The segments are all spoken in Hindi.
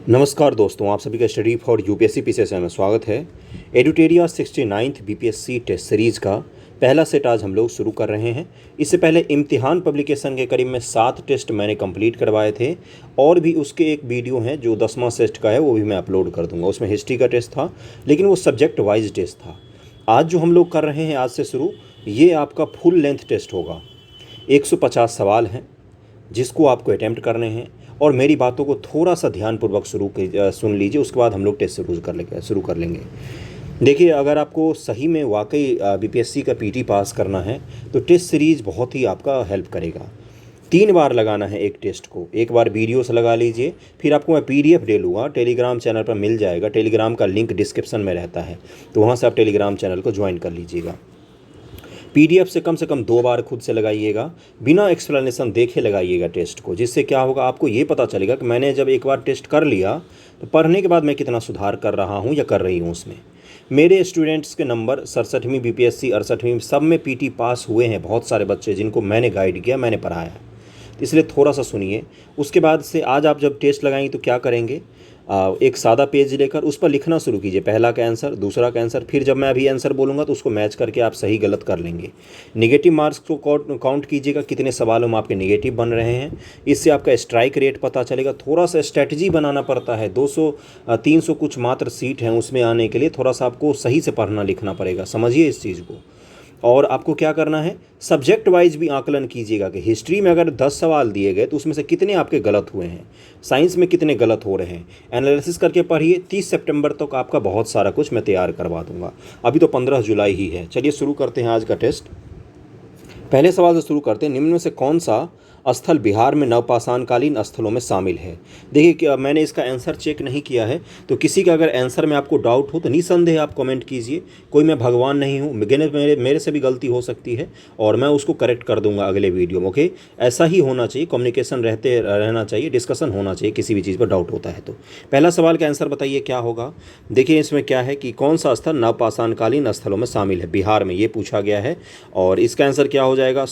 नमस्कार दोस्तों, आप सभी का स्टडी फॉर यूपीएससी पीसीएस में स्वागत है। एडुटेरिया 69th बीपीएससी टेस्ट सीरीज़ का पहला सेट आज हम लोग शुरू कर रहे हैं। इससे पहले इम्तिहान पब्लिकेशन के करीब में 7 टेस्ट मैंने कंप्लीट करवाए थे और भी उसके एक वीडियो हैं जो 10वां सेट का है, वो भी मैं अपलोड कर दूंगा। उसमें हिस्ट्री का टेस्ट था, लेकिन वो सब्जेक्ट वाइज टेस्ट था। आज जो हम लोग कर रहे हैं आज से शुरू, ये आपका फुल लेंथ टेस्ट होगा। 150 सवाल हैं जिसको आपको अटैम्प्ट करने हैं और मेरी बातों को थोड़ा सा ध्यानपूर्वक सुन लीजिए, उसके बाद हम लोग टेस्ट शुरू कर लेंगे। देखिए, अगर आपको सही में वाकई बीपीएससी का पीटी पास करना है तो टेस्ट सीरीज़ बहुत ही आपका हेल्प करेगा। 3 बार लगाना है एक टेस्ट को। एक बार वीडियो से लगा लीजिए, फिर आपको मैं पीडीएफ दे लूँगा, टेलीग्राम चैनल पर मिल जाएगा। टेलीग्राम का लिंक डिस्क्रिप्शन में रहता है, तो वहाँ से आप टेलीग्राम चैनल को ज्वाइन कर लीजिएगा। पीडीएफ से कम 2 बार खुद से लगाइएगा, बिना एक्सप्लेनेशन देखे लगाइएगा टेस्ट को। जिससे क्या होगा, आपको ये पता चलेगा कि मैंने जब एक बार टेस्ट कर लिया तो पढ़ने के बाद मैं कितना सुधार कर रहा हूँ या कर रही हूँ उसमें। मेरे स्टूडेंट्स के नंबर 67वीं बीपीएससी 68वीं सब में पीटी पास हुए हैं। बहुत सारे बच्चे जिनको मैंने गाइड किया, मैंने पढ़ाया, इसलिए थोड़ा सा सुनिए। उसके बाद से आज आप जब टेस्ट लगाएंगे तो क्या करेंगे, एक सादा पेज लेकर उस पर लिखना शुरू कीजिए। पहला का आंसर, दूसरा का आंसर, फिर जब मैं अभी आंसर बोलूँगा तो उसको मैच करके आप सही गलत कर लेंगे। नेगेटिव मार्क्स को काउंट कीजिएगा, कितने सवालों में आपके नेगेटिव बन रहे हैं। इससे आपका स्ट्राइक रेट पता चलेगा। थोड़ा सा स्ट्रैटेजी बनाना पड़ता है। 200-300 कुछ मात्र सीट हैं, उसमें आने के लिए थोड़ा सा आपको सही से पढ़ना लिखना पड़ेगा। समझिए इस चीज़ को। और आपको क्या करना है, सब्जेक्ट वाइज भी आकलन कीजिएगा कि हिस्ट्री में अगर 10 सवाल दिए गए तो उसमें से कितने आपके गलत हुए हैं, साइंस में कितने गलत हो रहे हैं। एनालिसिस करके पढ़िए। 30 सितंबर तक आपका बहुत सारा कुछ मैं तैयार करवा दूंगा। अभी तो 15 जुलाई ही है। चलिए शुरू करते हैं आज का टेस्ट। पहले सवाल से शुरू करते हैं। निम्न में से कौन सा स्थल बिहार में नवपाषाणकालीन स्थलों में शामिल है? देखिए कि मैंने इसका आंसर चेक नहीं किया है, तो किसी का अगर आंसर में आपको डाउट हो तो निसंदेह आप कमेंट कीजिए। कोई मैं भगवान नहीं हूँ, मेरे से भी गलती हो सकती है और मैं उसको करेक्ट कर दूंगा अगले वीडियो में। ओके, ऐसा ही होना चाहिए, कम्युनिकेशन रहना चाहिए, डिस्कशन होना चाहिए किसी भी चीज़ पर डाउट होता है तो। पहला सवाल का आंसर बताइए क्या होगा। देखिए इसमें क्या है कि कौन सा स्थल नवपाषाणकालीन स्थलों में शामिल है बिहार में, ये पूछा गया है। और इसका आंसर क्या हो जाएगा,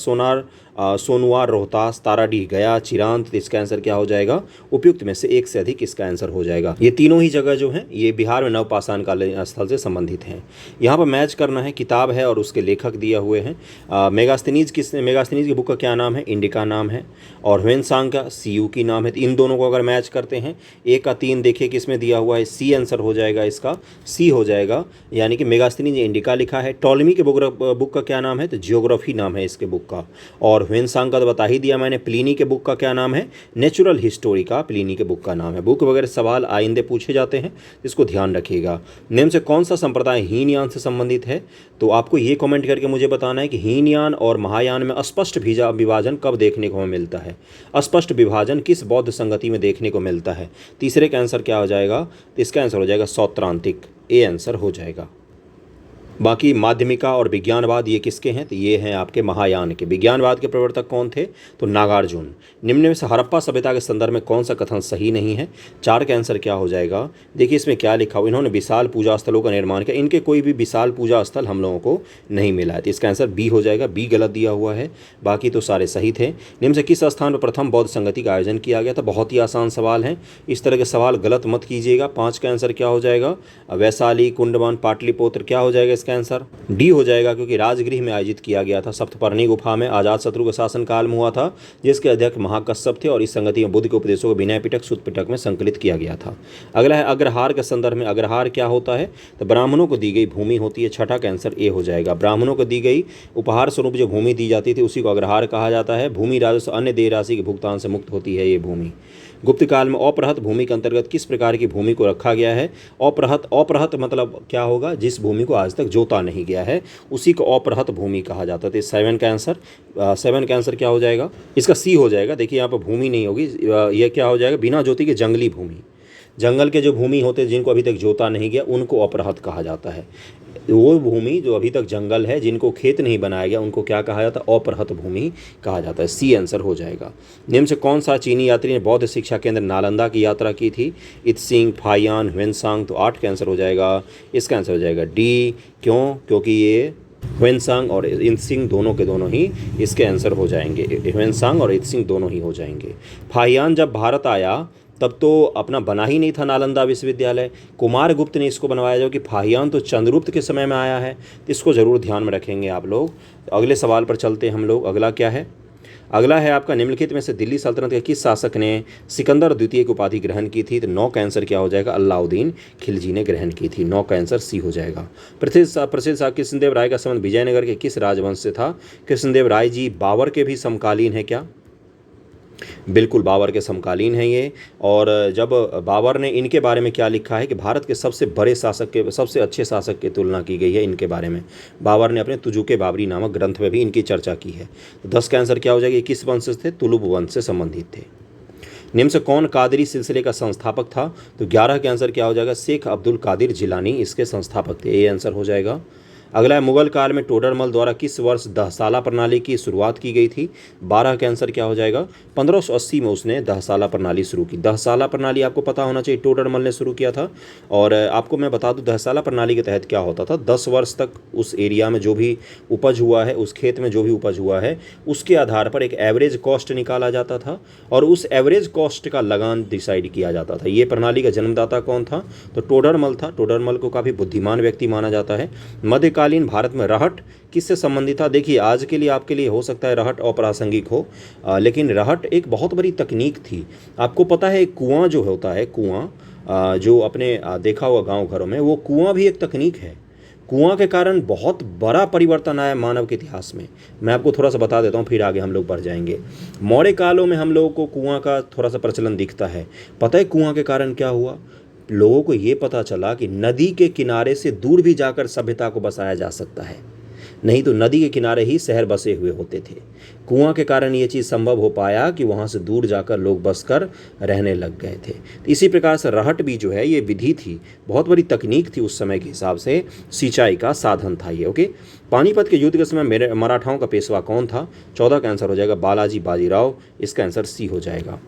सोनुआ, रोहतास, ताराडीह, गया, चिरांद। तो इसका आंसर क्या हो जाएगा, उपयुक्त में से एक से अधिक इसका आंसर हो जाएगा। ये तीनों ही जगह जो हैं ये बिहार में नवपाषाणकालीन स्थल से संबंधित हैं। यहाँ पर मैच करना है, किताब है और उसके लेखक दिए हुए हैं। मेगास्थनीज की बुक का क्या नाम है, इंडिका नाम है। और ह्वेनसांग का सीयू की नाम है। तो इन दोनों को अगर मैच करते हैं, 1 का 3 देखिए किसमें दिया हुआ है, सी आंसर हो जाएगा इसका, सी हो जाएगा। यानी कि मेगास्थनीज इंडिका लिखा है। टॉलमी के बुक का क्या नाम है, तो जियोग्राफी नाम है इसके बुक का। और ह्वेनसांग का तो बता ही दिया मैंने। प्लिनी के बुक का क्या नाम है, नेचुरल हिस्टोरी का प्लिनी के बुक का नाम है। बुक वगैरह सवाल आइंदे पूछे जाते हैं, इसको ध्यान रखिएगा। निम्न से कौन सा संप्रदाय हीनयान से संबंधित है? तो आपको ये कमेंट करके मुझे बताना है कि हीनयान और महायान में स्पष्ट विभाजन कब देखने को मिलता है, स्पष्ट विभाजन किस बौद्ध संगति में देखने को मिलता है। तीसरे का आंसर क्या हो जाएगा, तो इसका आंसर हो जाएगा सौत्रांतिक, ए आंसर हो जाएगा। बाकी माध्यमिका और विज्ञानवाद ये किसके हैं, तो ये हैं आपके महायान के। विज्ञानवाद के प्रवर्तक कौन थे, तो नागार्जुन। निम्न में से हड़प्पा सभ्यता के संदर्भ में कौन सा कथन सही नहीं है? 4 का आंसर क्या हो जाएगा। देखिए इसमें क्या लिखा हुआ, इन्होंने विशाल पूजा स्थलों का निर्माण किया। इनके कोई भी विशाल पूजा स्थल हम लोगों को नहीं मिला है, तो इसका आंसर बी हो जाएगा। बी गलत दिया हुआ है, बाकी तो सारे सही थे। निम्न से किस स्थान पर प्रथम बौद्ध संगति का आयोजन किया गया था? बहुत ही आसान सवाल है, इस तरह के सवाल गलत मत कीजिएगा। 5 का आंसर क्या हो जाएगा, वैशाली, कुंडमान, पाटलिपुत्र। क्या हो जाएगा इसका आंसर, डी हो जाएगा, क्योंकि राजगृह में आयोजित किया गया था। सप्तपर्णी गुफा में अजातशत्रु के शासन काल में हुआ था, जिसके अध्यक्ष महाकश्यप थे। और इस संगति में बुद्ध के उपदेशों को विनय पिटक, सुत्त पिटक में संकलित किया गया था। अगला है अग्रहार के संदर्भ में। अग्रहार क्या होता है, तो ब्राह्मणों को दी गई भूमि होती है। 6 का आंसर ए हो जाएगा। ब्राह्मणों को दी गई उपहार स्वरूप जो भूमि दी जाती थी उसी को अग्रहार कहा जाता है। भूमि राजस्व अन्य देय राशि के भुगतान से मुक्त होती है ये भूमि। गुप्त काल में अपरहत भूमि के अंतर्गत किस प्रकार की भूमि को रखा गया है? अपरहत मतलब क्या होगा, जिस भूमि को आज तक जोता नहीं गया है उसी को अपरहत भूमि कहा जाता है। 7 का आंसर क्या हो जाएगा, इसका सी हो जाएगा। देखिए यहाँ पर भूमि नहीं होगी, यह क्या हो जाएगा, बिना जोती के जंगली भूमि। जंगल के जो भूमि होते हैं जिनको अभी तक जोता नहीं गया उनको अपरहत कहा जाता है। वो भूमि जो अभी तक जंगल है, जिनको खेत नहीं बनाया गया, उनको क्या कहा जाता है, अपरहत भूमि कहा जाता है। सी आंसर हो जाएगा। निम्न से कौन सा चीनी यात्री ने बौद्ध शिक्षा केंद्र नालंदा की यात्रा की थी? इत्सिंग, फाहियान, ह्वेनसांग। तो 8 का आंसर हो जाएगा, इसका आंसर हो जाएगा डी। क्यों, क्योंकि ये ह्वेनसांग और इत्सिंग दोनों के दोनों ही इसके आंसर हो जाएंगे। ह्वेनसांग और इत्सिंग दोनों ही हो जाएंगे। फाहियान जब भारत आया तब तो अपना बना ही नहीं था नालंदा विश्वविद्यालय। कुमारगुप्त ने इसको बनवाया, जो कि फाहियान तो चंद्रगुप्त के समय में आया है। तो इसको ज़रूर ध्यान में रखेंगे आप लोग। अगले सवाल पर चलते हैं हम लोग। अगला क्या है? अगला है आपका, निम्नलिखित में से दिल्ली सल्तनत के किस शासक ने सिकंदर द्वितीय की उपाधि ग्रहण की थी? तो 9 का आंसर क्या हो जाएगा? अलाउद्दीन खिलजी ने ग्रहण की थी। 9 का आंसर सी हो जाएगा। प्रसिद्ध शासक कृष्णदेव राय का संबंध विजयनगर के किस राजवंश से था? कृष्णदेव राय जी बाबर के भी समकालीन है क्या? बिल्कुल, बाबर के समकालीन हैं ये। और जब बाबर ने इनके बारे में क्या लिखा है कि भारत के सबसे बड़े शासक के, सबसे अच्छे शासक की तुलना की गई है इनके बारे में। बाबर ने अपने तुजुके बाबरी नामक ग्रंथ में भी इनकी चर्चा की है। तो 10 का आंसर क्या हो जाएगा? किस वंश से थे? तुलुब वंश से संबंधित थे। निम्न से कौन कादरी सिलसिले का संस्थापक था? तो 11 के आंसर क्या हो जाएगा? शेख अब्दुल कादिर जिलानी इसके संस्थापक थे। ये आंसर हो जाएगा। अगला है, मुगल काल में टोडरमल द्वारा किस वर्ष दहसाला प्रणाली की शुरुआत की गई थी? 12 का आंसर क्या हो जाएगा? 1580 में उसने दहसाला प्रणाली शुरू की। दहसाला प्रणाली आपको पता होना चाहिए, टोडरमल ने शुरू किया था। और आपको मैं बता दूं, दहसाला प्रणाली के तहत क्या होता था, 10 वर्ष तक उस एरिया में जो भी उपज हुआ है, उस खेत में जो भी उपज हुआ है, उसके आधार पर एक एवरेज कॉस्ट निकाला जाता था और उस एवरेज कॉस्ट का लगान डिसाइड किया जाता था। ये प्रणाली का जन्मदाता कौन था? तो टोडरमल था। टोडरमल को काफ़ी बुद्धिमान व्यक्ति माना जाता है। मध्यकालीन भारत में रहट किससे संबंधित था? देखिए, आज के लिए आपके लिए हो सकता है रहट अप्रासंगिक हो, लेकिन रहट एक बहुत बड़ी तकनीक थी। आपको पता है कुआं जो होता है, कुआं जो अपने देखा हुआ गांव घरों में, वो कुआं भी एक तकनीक है। कुआं के कारण बहुत बड़ा परिवर्तन आया मानव के इतिहास में। मैं आपको थोड़ा सा बता देता हूँ, फिर आगे हम लोग बढ़ जाएंगे। मौर्य कालों में हम लोगों को कुआं का थोड़ा सा प्रचलन दिखता है। पता है कुआं के कारण क्या हुआ? लोगों को ये पता चला कि नदी के किनारे से दूर भी जाकर सभ्यता को बसाया जा सकता है, नहीं तो नदी के किनारे ही शहर बसे हुए होते थे। कुआं के कारण ये चीज़ संभव हो पाया कि वहाँ से दूर जाकर लोग बसकर रहने लग गए थे। तो इसी प्रकार से रहट भी जो है ये विधि थी, बहुत बड़ी तकनीक थी उस समय के हिसाब से, सिंचाई का साधन था ये। ओके, पानीपत के युद्ध के समय मराठाओं का पेशवा कौन था? 14 का आंसर हो जाएगा बालाजी बाजीराव। इसका आंसर सी हो जाएगा।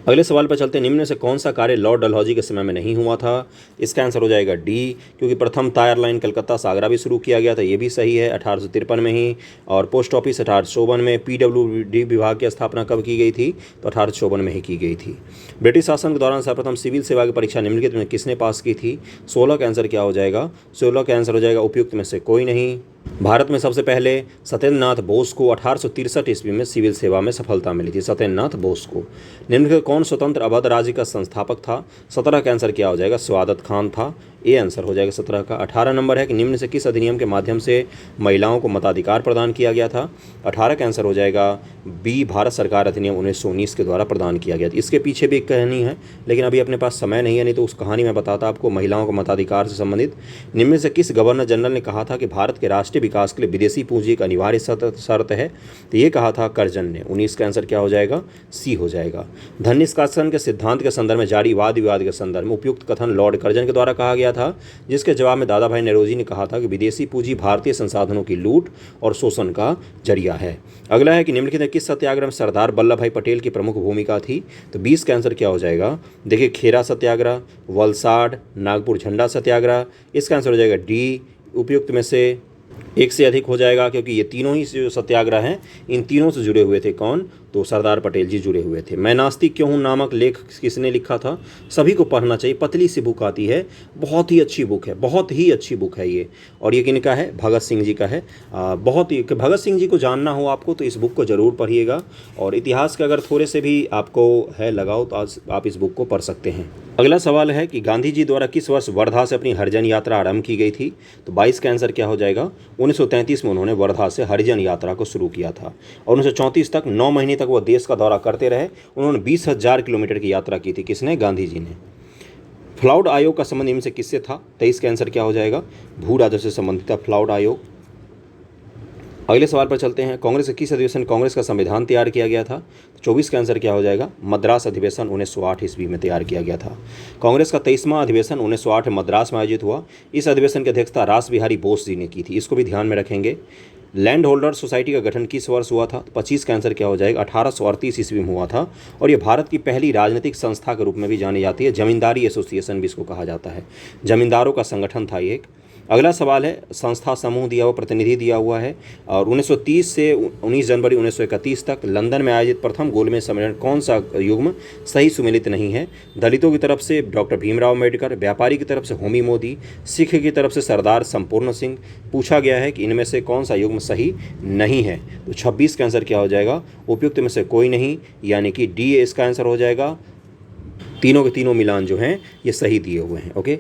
अगले सवाल पर चलते हैं। निम्न में से कौन सा कार्य लॉर्ड डलहौजी के समय में नहीं हुआ था? इसका आंसर हो जाएगा डी, क्योंकि प्रथम टायर लाइन कलकत्ता से आगरा भी शुरू किया गया था। ये भी सही है, 1853 में ही। और पोस्ट ऑफिस 1854 में। PWD विभाग की स्थापना कब की गई थी? तो 1854 में ही की गई थी। ब्रिटिश शासन के दौरान सर्वप्रथम सिविल सेवा की परीक्षा निम्नलिखित में किसने पास की थी? 16 का आंसर क्या हो जाएगा? 16 का आंसर हो जाएगा उपयुक्त में से कोई नहीं। भारत में सबसे पहले सत्येंद्रनाथ बोस को 1863 ईस्वी में सिविल सेवा में सफलता मिली थी, सत्येंद्रनाथ बोस को। निम्नलिखित कौन स्वतंत्र अवध राज्य का संस्थापक था? 17 का आंसर क्या हो जाएगा? स्वादत खान था। ये आंसर हो जाएगा 17 का। 18 नंबर है कि निम्न से किस अधिनियम के माध्यम से महिलाओं को मताधिकार प्रदान किया गया था? 18 का आंसर हो जाएगा बी, भारत सरकार अधिनियम 1919 के द्वारा प्रदान किया गया था। इसके पीछे भी एक कहानी है, लेकिन अभी अपने पास समय नहीं है, नहीं तो उस कहानी में बताता आपको महिलाओं को मताधिकार से संबंधित। निम्न में से किस गवर्नर जनरल ने कहा था कि भारत के राष्ट्रीय विकास के लिए विदेशी पूंजी एक अनिवार्य शर्त है? तो ये कहा था कर्जन ने। 19 का आंसर क्या हो जाएगा? सी हो जाएगा। धन निष्कासन के सिद्धांत के संदर्भ में जारी वाद विवाद के संदर्भ में उपयुक्त कथन लॉर्ड कर्जन के द्वारा कहा गया था, जिसके जवाब में दादा भाई नौरोजी ने कहा था कि विदेशी पूंजी भारतीय संसाधनों की लूट और शोषण का जरिया है। अगला है कि निम्नलिखित में किस सत्याग्रह में सरदार वल्लभ भाई पटेल की प्रमुख भूमिका थी? तो 20 का आंसर क्या हो जाएगा? देखिए, खेरा सत्याग्रह, वलसाड, नागपुर झंडा सत्याग्रह। इसका आंसर हो जाएगा डी, उपयुक्त में से एक से अधिक हो जाएगा, क्योंकि ये तीनों ही जो सत्याग्रह हैं, इन तीनों से जुड़े हुए थे कौन? तो सरदार पटेल जी जुड़े हुए थे। मैं नास्तिक क्यों हूँ नामक लेख किसने लिखा था? सभी को पढ़ना चाहिए, पतली सी बुक आती है, बहुत ही अच्छी बुक है, बहुत ही अच्छी बुक है ये। और ये किनका है? भगत सिंह जी का है। बहुत ही, भगत सिंह जी को जानना हो आपको तो इस बुक को ज़रूर पढ़िएगा। और इतिहास का अगर थोड़े से भी आपको है लगाओ तो आज आप इस बुक को पढ़ सकते हैं। अगला सवाल है कि गांधी जी द्वारा किस वर्ष वर्धा से अपनी हरिजन यात्रा आरंभ की गई थी? तो 22 का आंसर क्या हो जाएगा? 1933 में उन्होंने वर्धा से हरिजन यात्रा को शुरू किया था और 1934 तक 9 महीने तक वो देश का दौरा करते रहे। उन्होंने 20,000 किलोमीटर की यात्रा की थी। किसने? गांधी जी ने। फ्लाउड आयोग का संबंध इनसे किससे था? 23 का आंसर क्या हो जाएगा? भू राजस्व से संबंधित था फ्लाउड आयोग। अगले सवाल पर चलते हैं। कांग्रेस के किस अधिवेशन कांग्रेस का संविधान तैयार किया गया था? 24 का आंसर क्या हो जाएगा? मद्रास अधिवेशन 1908 ईस्वी में तैयार किया गया था। कांग्रेस का 23वां अधिवेशन 1908 में मद्रास में आयोजित हुआ। इस अधिवेशन की अध्यक्षता रास बिहारी बोस जी ने की थी। इसको भी ध्यान में रखेंगे। लैंड होल्डर सोसाइटी का गठन किस वर्ष हुआ था? 25 का आंसर क्या हो जाएगा? 1838 ईस्वी में हुआ था और ये भारत की पहली राजनीतिक संस्था के रूप में भी जानी जाती है। जमींदारी एसोसिएशन भी इसको कहा जाता है, जमींदारों का संगठन था ये। अगला सवाल है, संस्था समूह दिया हुआ, प्रतिनिधि दिया हुआ है, और 1930 से 19 जनवरी 1931 तक लंदन में आयोजित प्रथम गोलमेज सम्मेलन कौन सा युग्म सही सुमेलित नहीं है? दलितों की तरफ से डॉक्टर भीमराव अम्बेडकर, व्यापारी की तरफ से होमी मोदी, सिख की तरफ से सरदार संपूर्ण सिंह। पूछा गया है कि इनमें से कौन सा युग्म सही नहीं है, तो 26 का आंसर क्या हो जाएगा? उपयुक्त में से कोई नहीं, यानी कि डी इसका आंसर हो जाएगा। तीनों के तीनों मिलान जो हैं ये सही दिए हुए हैं। ओके,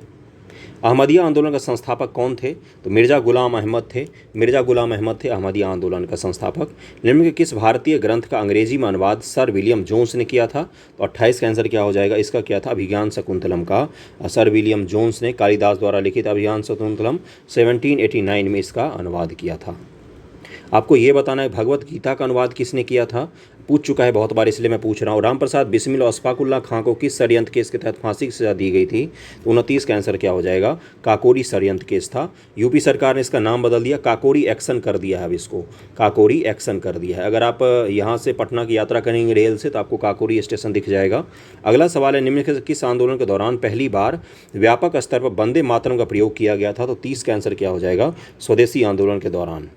अहमदिया आंदोलन का संस्थापक कौन थे? तो मिर्ज़ा गुलाम अहमद थे। मिर्ज़ा गुलाम अहमद थे अहमदिया आंदोलन का संस्थापक। निम्न के किस भारतीय ग्रंथ का अंग्रेजी में अनुवाद सर विलियम जोन्स ने किया था? तो 28 का आंसर क्या हो जाएगा? इसका क्या था? अभिज्ञान शकुंतलम का सर विलियम जोन्स ने कालिदास द्वारा लिखित अभिज्ञान शकुंतलम 1789 में इसका अनुवाद किया था। आपको ये बताना है भगवत गीता का अनुवाद किसने किया था? पूछ चुका है बहुत बार, इसलिए मैं पूछ रहा हूँ। रामप्रसाद बिस्मिल और अशफाकुल्लाह खां को किस षड्यंत्र केस के तहत फांसी की सजा दी गई थी? तो 29 का आंसर क्या हो जाएगा? काकोरी षड्यंत्र केस था। यूपी सरकार ने इसका नाम बदल दिया, काकोरी एक्शन कर दिया है। अब इसको काकोरी एक्शन कर दिया है। अगर आप यहाँ से पटना की यात्रा करेंगे रेल से तो आपको काकोरी स्टेशन दिख जाएगा। अगला सवाल है, निम्न में किस आंदोलन के दौरान पहली बार व्यापक स्तर पर वंदे मातरम का प्रयोग किया गया था? तो 30 का आंसर क्या हो जाएगा? स्वदेशी आंदोलन के दौरान।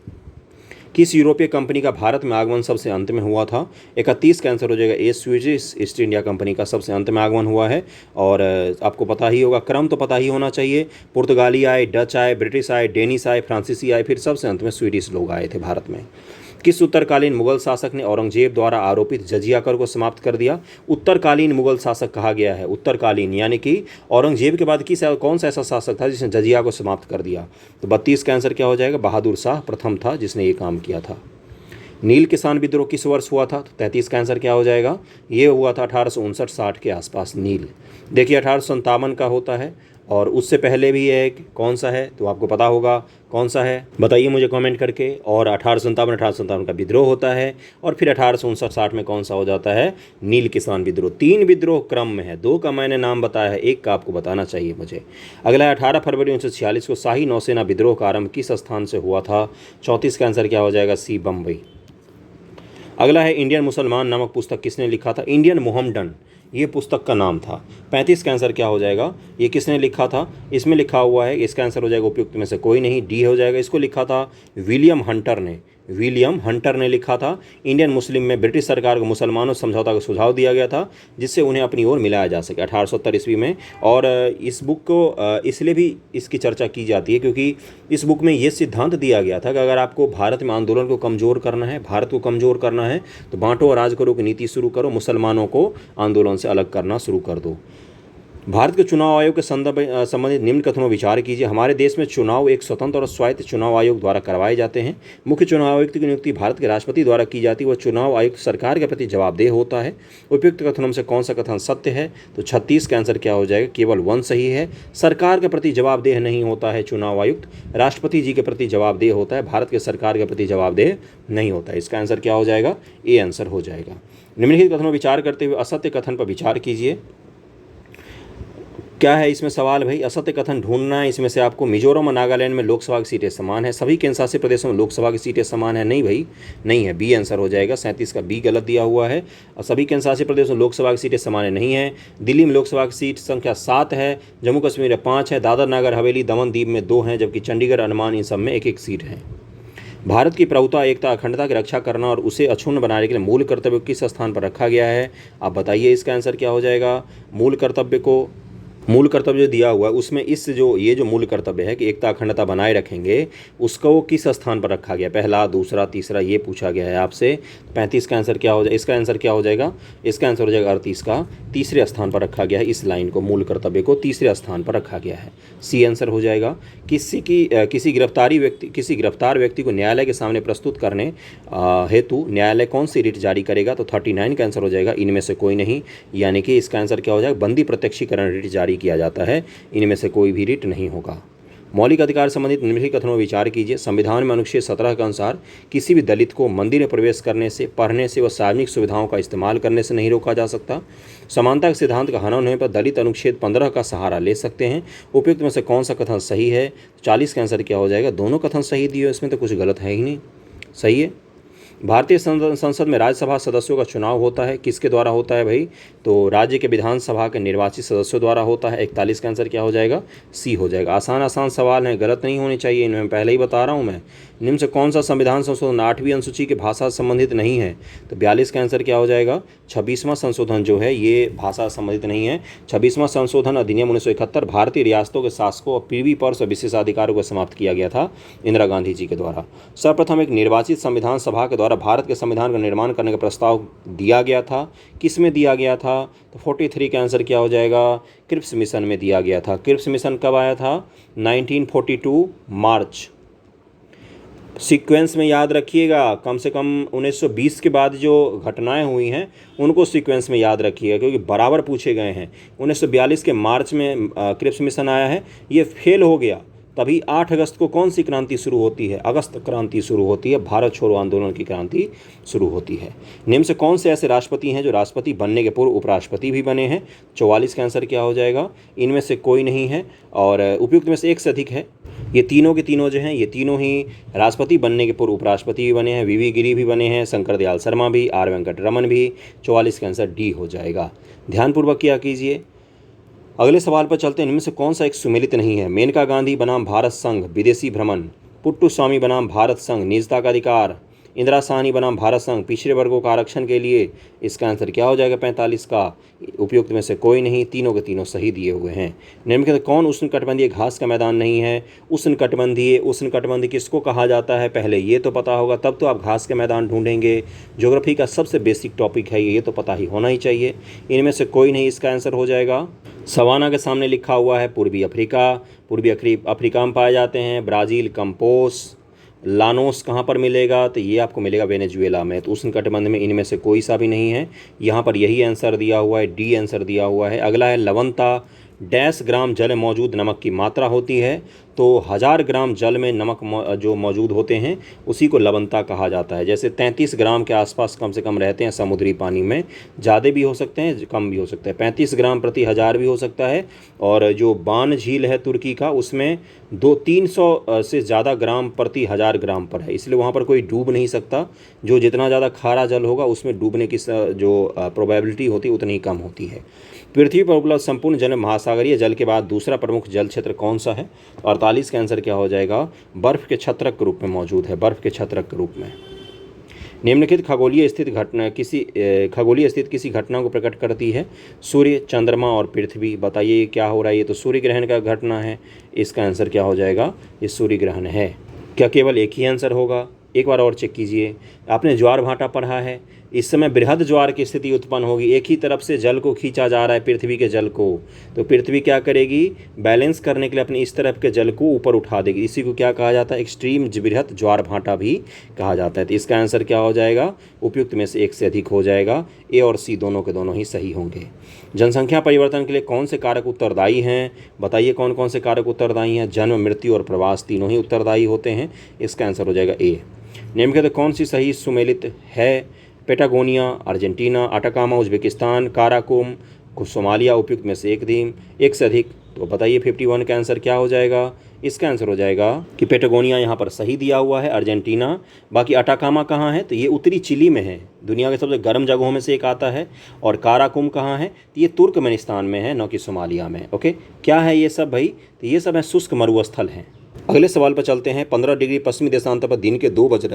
किस यूरोपीय कंपनी का भारत में आगमन सबसे अंत में हुआ था? 31 का आंसर हो जाएगा। स्विडिश ईस्ट इंडिया कंपनी का सबसे अंत में आगमन हुआ है। और आपको पता ही होगा, क्रम तो पता ही होना चाहिए। पुर्तगाली आए, डच आए, ब्रिटिश आए, डेनिश आए, फ्रांसीसी आए, फिर सबसे अंत में स्वीडिश लोग आए थे भारत में। किस उत्तरकालीन मुगल शासक ने औरंगजेब द्वारा आरोपित जजिया कर को समाप्त कर दिया? उत्तरकालीन मुगल शासक कहा गया है। उत्तरकालीन यानी कि औरंगजेब के बाद कौन सा ऐसा शासक था जिसने जजिया को समाप्त कर दिया? तो 32 का आंसर क्या हो जाएगा? बहादुर शाह प्रथम था जिसने ये काम किया था। नील किसान विद्रोह किस वर्ष हुआ था? तो 33 का आंसर क्या हो जाएगा? ये हुआ था 1859-60 के आसपास। नील देखिए 1857 का होता है, और उससे पहले भी है, कौन सा है तो आपको पता होगा कौन सा है, बताइए मुझे कमेंट करके। और 1857 का विद्रोह होता है, और फिर 1859-60 में कौन सा हो जाता है? नील किसान विद्रोह। 3 विद्रोह क्रम में है, 2 का मैंने नाम बताया है, 1 का आपको बताना चाहिए मुझे। अगला है 18 फरवरी 1946 को शाही नौसेना विद्रोह का आरंभ किस स्थान से हुआ था? 34 का आंसर क्या हो जाएगा? सी, बम्बई। अगला है, इंडियन मुसलमान नामक पुस्तक किसने लिखा था? इंडियन मोहम्मडन ये पुस्तक का नाम था। 35 का आंसर क्या हो जाएगा? ये किसने लिखा था? इसमें लिखा हुआ है, इसका आंसर हो जाएगा उपयुक्त में से कोई नहीं, डी हो जाएगा। इसको लिखा था विलियम हंटर ने। विलियम हंटर ने लिखा था। इंडियन मुस्लिम में ब्रिटिश सरकार को मुसलमानों समझौता का सुझाव दिया गया था जिससे उन्हें अपनी ओर मिलाया जा सके 1870 ईस्वी में। और इस बुक को इसलिए भी इसकी चर्चा की जाती है क्योंकि इस बुक में ये सिद्धांत दिया गया था कि अगर आपको भारत में आंदोलन को कमज़ोर करना है, भारत को कमज़ोर करना है, तो बांटो और राज करो की नीति शुरू करो, मुसलमानों को आंदोलन से अलग करना शुरू कर दो। भारत के चुनाव आयोग के संबंधित निम्न कथनों पर विचार कीजिए। हमारे देश में चुनाव एक स्वतंत्र और स्वायत्त चुनाव आयोग द्वारा करवाए जाते हैं। मुख्य चुनाव आयुक्त की नियुक्ति भारत के राष्ट्रपति द्वारा की जाती है। वह चुनाव आयुक्त सरकार के प्रति जवाबदेह होता है। उपयुक्त कथनों में से कौन सा कथन सत्य है? तो 36 का आंसर क्या हो जाएगा? केवल 1 सही है। सरकार के प्रति जवाबदेह नहीं होता है चुनाव आयुक्त, राष्ट्रपति जी के प्रति जवाबदेह होता है, भारत के सरकार के प्रति जवाबदेह नहीं होता है। इसका आंसर क्या हो जाएगा? ए आंसर हो जाएगा। निम्नलिखित कथनों पर विचार करते हुए असत्य कथन पर विचार कीजिए। क्या है इसमें सवाल भाई? असत्य कथन ढूंढना है। इसमें से आपको मिजोरम और नागालैंड में लोकसभा की सीटें समान है, सभी केंद्र शासित प्रदेशों में लोकसभा की सीटें समान है। नहीं भाई, नहीं है, बी आंसर हो जाएगा। 37 का बी गलत दिया हुआ है। और सभी केंद्र शासित प्रदेशों में लोकसभा की सीटें समान नहीं है। दिल्ली में लोकसभा की सीट संख्या 7 है, जम्मू कश्मीर में 5 है, दादर नगर हवेली दमन दीव में 2 हैं, जबकि चंडीगढ़ अंडमान इन सब में 1-1 सीट है। भारत की प्रभुता, एकता, अखंडता की रक्षा करना और उसे अक्षुण्ण बनाने के लिए मूल कर्तव्य किस स्थान पर रखा गया है? आप बताइए इसका आंसर क्या हो जाएगा? मूल कर्तव्य जो दिया हुआ है उसमें ये जो मूल कर्तव्य है कि एकता अखंडता बनाए रखेंगे, उसको किस स्थान पर रखा गया? पहला, दूसरा, तीसरा, ये पूछा गया है आपसे। 35 का आंसर क्या हो जाएगा? इसका आंसर क्या हो जाएगा? इसका आंसर हो जाएगा 38 का, तीसरे स्थान पर रखा गया है। इस लाइन को, मूल कर्तव्य को तीसरे स्थान पर रखा गया है। सी आंसर हो जाएगा। किसी गिरफ्तार व्यक्ति को न्यायालय के सामने प्रस्तुत करने हेतु न्यायालय कौन सी रिट जारी करेगा? तो 39 का आंसर हो जाएगा। इनमें से कोई नहीं, यानी कि इसका आंसर क्या हो जाएगा? बंदी प्रत्यक्षीकरण रिट जारी किया जाता है। इनमें से कोई भी रिट नहीं होगा। मौलिक अधिकार संबंधित निम्नलिखित कथनों पर विचार कीजिए। संविधान में अनुच्छेद 17 के अनुसार किसी भी दलित को मंदिर में प्रवेश करने से, पढ़ने से व सार्वजनिक सुविधाओं का इस्तेमाल करने से नहीं रोका जा सकता। समानता के सिद्धांत का हनन होने पर दलित अनुच्छेद 15 का सहारा ले सकते हैं। उपयुक्त में से कौन सा कथन सही है? 40 का आंसर क्या हो जाएगा? दोनों कथन सही दिए, इसमें तो कुछ गलत है ही नहीं, सही है। भारतीय संसद में राज्यसभा सदस्यों का चुनाव होता है, किसके द्वारा होता है भाई? तो राज्य के विधानसभा के निर्वाचित सदस्यों द्वारा होता है। 41 का आंसर क्या हो जाएगा? सी हो जाएगा। आसान आसान सवाल हैं, गलत नहीं होने चाहिए, इनमें पहले ही बता रहा हूँ मैं। निम्न से कौन सा संविधान संशोधन 8वीं अनुसूची के भाषा से संबंधित नहीं है? तो 42 का आंसर क्या हो जाएगा? 26वां संशोधन जो है ये भाषा से संबंधित नहीं है। 26वां संशोधन अधिनियम 1971 भारतीय रियासतों के शासकों और पृथ्वी पर विशेषाधिकारों को समाप्त किया गया था इंदिरा गांधी जी के द्वारा। सर्वप्रथम एक निर्वाचित संविधान सभा के द्वारा भारत के संविधान का निर्माण करने का प्रस्ताव दिया गया था। किस में दिया गया था? तो 43 का आंसर क्या हो जाएगा? क्रिप्स मिशन में दिया गया था। क्रिप्स मिशन कब आया था? 1942 मार्च। सीक्वेंस में याद रखिएगा, कम से कम 1920 के बाद जो घटनाएं हुई हैं उनको सीक्वेंस में याद रखिएगा, क्योंकि बराबर पूछे गए हैं। 1942 के मार्च में क्रिप्स मिशन आया है, ये फेल हो गया। तभी 8 अगस्त को कौन सी क्रांति शुरू होती है? अगस्त क्रांति शुरू होती है, भारत छोड़ो आंदोलन की क्रांति शुरू होती है। निम्न से कौन से ऐसे राष्ट्रपति हैं जो राष्ट्रपति बनने के पूर्व उपराष्ट्रपति भी बने हैं? 44 का आंसर क्या हो जाएगा? इनमें से कोई नहीं है और उपयुक्त में से एक से अधिक है। ये तीनों के तीनों जो हैं ये तीनों ही राष्ट्रपति बनने के पूर्व उपराष्ट्रपति भी बने हैं। वीवी गिरी भी बने हैं, शंकर दयाल शर्मा भी, आर वेंकट रमन भी। 44 का आंसर डी हो जाएगा। ध्यानपूर्वक क्या कीजिए। अगले सवाल पर चलते हैं। इनमें से कौन सा एक सुमेलित नहीं है? मेनका गांधी बनाम भारत संघ विदेशी भ्रमण, पुट्टू स्वामी बनाम भारत संघ निजता का अधिकार, इंदिरा साहनी बनाम भारत संघ पिछड़े वर्गों का आरक्षण के लिए। इसका आंसर क्या हो जाएगा? 45 का। उपयुक्त में से कोई नहीं, तीनों के तीनों सही दिए हुए हैं। निम्नलिखित में कौन उष्णकटिबंधीय घास का मैदान नहीं है? उष्णकटिबंधीय किसको कहा जाता है? पहले ये तो पता होगा, तब तो आप घास के मैदान ढूंढेंगे। ज्योग्राफी का सबसे बेसिक टॉपिक है ये तो पता ही होना ही चाहिए। इनमें से कोई नहीं, इसका आंसर हो जाएगा। सवाना के सामने लिखा हुआ है पूर्वी अफ्रीका, पूर्वी अफ्रीका में पाए जाते हैं। ब्राज़ील कंपोस, लानोस कहाँ पर मिलेगा? तो ये आपको मिलेगा वेनेजुएला में। तो उष्णकटिबंध में इनमें से कोई सा भी नहीं है, यहाँ पर यही आंसर दिया हुआ है, डी आंसर दिया हुआ है। अगला है लवणता। डैश ग्राम जल में मौजूद नमक की मात्रा होती है? तो 1000 ग्राम जल में नमक जो मौजूद होते हैं उसी को लवणता कहा जाता है। जैसे 33 ग्राम के आसपास कम से कम रहते हैं समुद्री पानी में, ज़्यादा भी हो सकते हैं कम भी हो सकते हैं। 35 ग्राम प्रति 1000 भी हो सकता है। और जो बान झील है तुर्की का, उसमें 300 से ज़्यादा ग्राम प्रति 1000 ग्राम पर है, इसलिए वहाँ पर कोई डूब नहीं सकता। जो जितना ज़्यादा खारा जल होगा उसमें डूबने की जो प्रोबेबिलिटी होती है उतनी कम होती है। पृथ्वी पर उपलब्ध संपूर्ण जल महासागरीय जल के बाद दूसरा प्रमुख जल क्षेत्र कौन सा है? 48 का आंसर क्या हो जाएगा? बर्फ के छत्रक के रूप में मौजूद है, बर्फ के छत्रक के रूप में। निम्नलिखित खगोलीय स्थित किसी घटना को प्रकट करती है? सूर्य, चंद्रमा और पृथ्वी। बताइए क्या हो रहा है? ये तो सूर्य ग्रहण का घटना है। इसका आंसर क्या हो जाएगा? ये सूर्य ग्रहण है। क्या केवल एक ही आंसर होगा? एक बार और चेक कीजिए। आपने ज्वार भाटा पढ़ा है, इस समय बृहद ज्वार की स्थिति उत्पन्न होगी। एक ही तरफ से जल को खींचा जा रहा है, पृथ्वी के जल को, तो पृथ्वी क्या करेगी? बैलेंस करने के लिए अपनी इस तरफ के जल को ऊपर उठा देगी। इसी को क्या कहा जाता है? एक्सट्रीम बृहद ज्वार भाटा भी कहा जाता है। तो इसका आंसर क्या हो जाएगा? उपयुक्त में से एक से अधिक हो जाएगा। ए और सी दोनों के दोनों ही सही होंगे। जनसंख्या परिवर्तन के लिए कौन से कारक उत्तरदायी हैं? बताइए कौन कौन से कारक उत्तरदायी हैं? जन्म, मृत्यु और प्रवास तीनों ही उत्तरदायी होते हैं। इसका आंसर हो जाएगा ए। निम्नलिखित कौन सी सही सुमेलित है? Patagonia Argentina, Atacama Uzbekistan, Karakum Somalia. उपयुक्त में से एक से अधिक। तो बताइए 51 का आंसर क्या हो जाएगा? इसका आंसर हो जाएगा कि पेटागोनिया यहाँ पर सही दिया हुआ है, अर्जेंटीना। बाकी अटाकामा कहाँ है? तो ये उत्तरी चिली में है, दुनिया के सबसे गर्म जगहों में से एक आता है। और काराकुम कहाँ है? तो ये तुर्कमेनिस्तान में है, न कि सोमालिया में। ओके, क्या है ये सब भाई? तो ये सब है शुष्क मरुस्थल हैं। अगले सवाल पर चलते हैं। 15 डिग्री पश्चिमी देशांतर पर दिन के 2 बज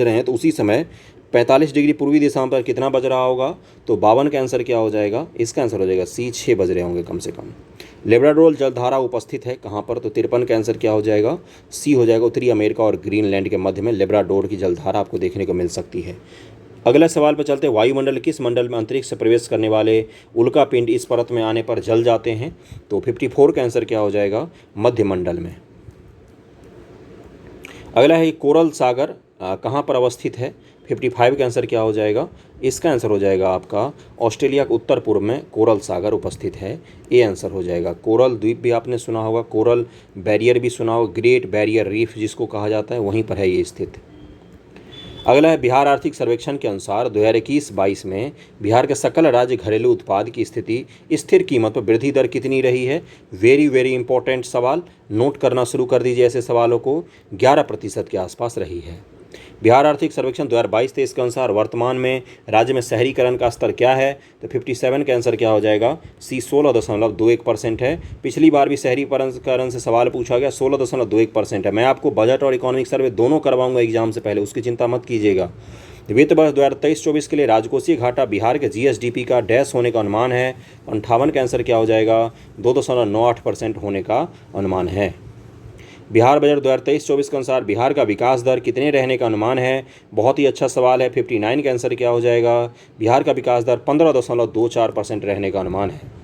रहे हैं, तो उसी समय 45 डिग्री पूर्वी देशांतर पर कितना बज रहा होगा? तो 52 का आंसर क्या हो जाएगा? इसका आंसर हो जाएगा सी, 6 बज रहे होंगे कम से कम। लेब्राडोर जलधारा उपस्थित है कहाँ पर? तो 53 का आंसर क्या हो जाएगा? सी हो जाएगा। उत्तरी अमेरिका और ग्रीनलैंड के मध्य में लेब्राडोर की जलधारा आपको देखने को मिल सकती है। अगला सवाल पर चलते हैं। वायुमंडल किस मंडल में अंतरिक्ष से प्रवेश करने वाले उल्का पिंड इस परत में आने पर जल जाते हैं? तो 54 का आंसर क्या हो जाएगा? मध्य मंडल में। अगला है कोरल सागर कहाँ पर अवस्थित है? 55 का आंसर क्या हो जाएगा? इसका आंसर हो जाएगा आपका ऑस्ट्रेलिया के उत्तर पूर्व में कोरल सागर उपस्थित है। ए आंसर हो जाएगा। कोरल द्वीप भी आपने सुना होगा, कोरल बैरियर भी सुना होगा, ग्रेट बैरियर रीफ जिसको कहा जाता है, वहीं पर है ये स्थित। अगला है बिहार आर्थिक सर्वेक्षण के अनुसार 2021-22 में बिहार के सकल राज्य घरेलू उत्पाद की स्थिति स्थिर कीमत पर वृद्धि दर कितनी रही है? वेरी वेरी इंपॉर्टेंट सवाल, नोट करना शुरू कर दीजिए ऐसे सवालों को। 11% के आसपास रही है। बिहार आर्थिक सर्वेक्षण 2022-23 के अनुसार वर्तमान में राज्य में शहरीकरण का स्तर क्या है, तो 57 का आंसर क्या हो जाएगा, सी 16.21% है। पिछली बार भी शहरीकरण से सवाल पूछा गया, 16.21% है। मैं आपको बजट और इकोनॉमिक सर्वे दोनों करवाऊंगा एग्जाम से पहले, उसकी चिंता मत कीजिएगा। वित्त वर्ष 2023-24 के लिए राजकोषीय घाटा बिहार के जीएसडीपी का डैश होने का अनुमान है, 58 का आंसर क्या हो जाएगा, 2.98% होने का अनुमान है। बिहार बजट 2023-24 के अनुसार बिहार का विकास दर कितने रहने का अनुमान है, बहुत ही अच्छा सवाल है। 59 का आंसर क्या हो जाएगा, बिहार का विकास दर 15.24% रहने का अनुमान है।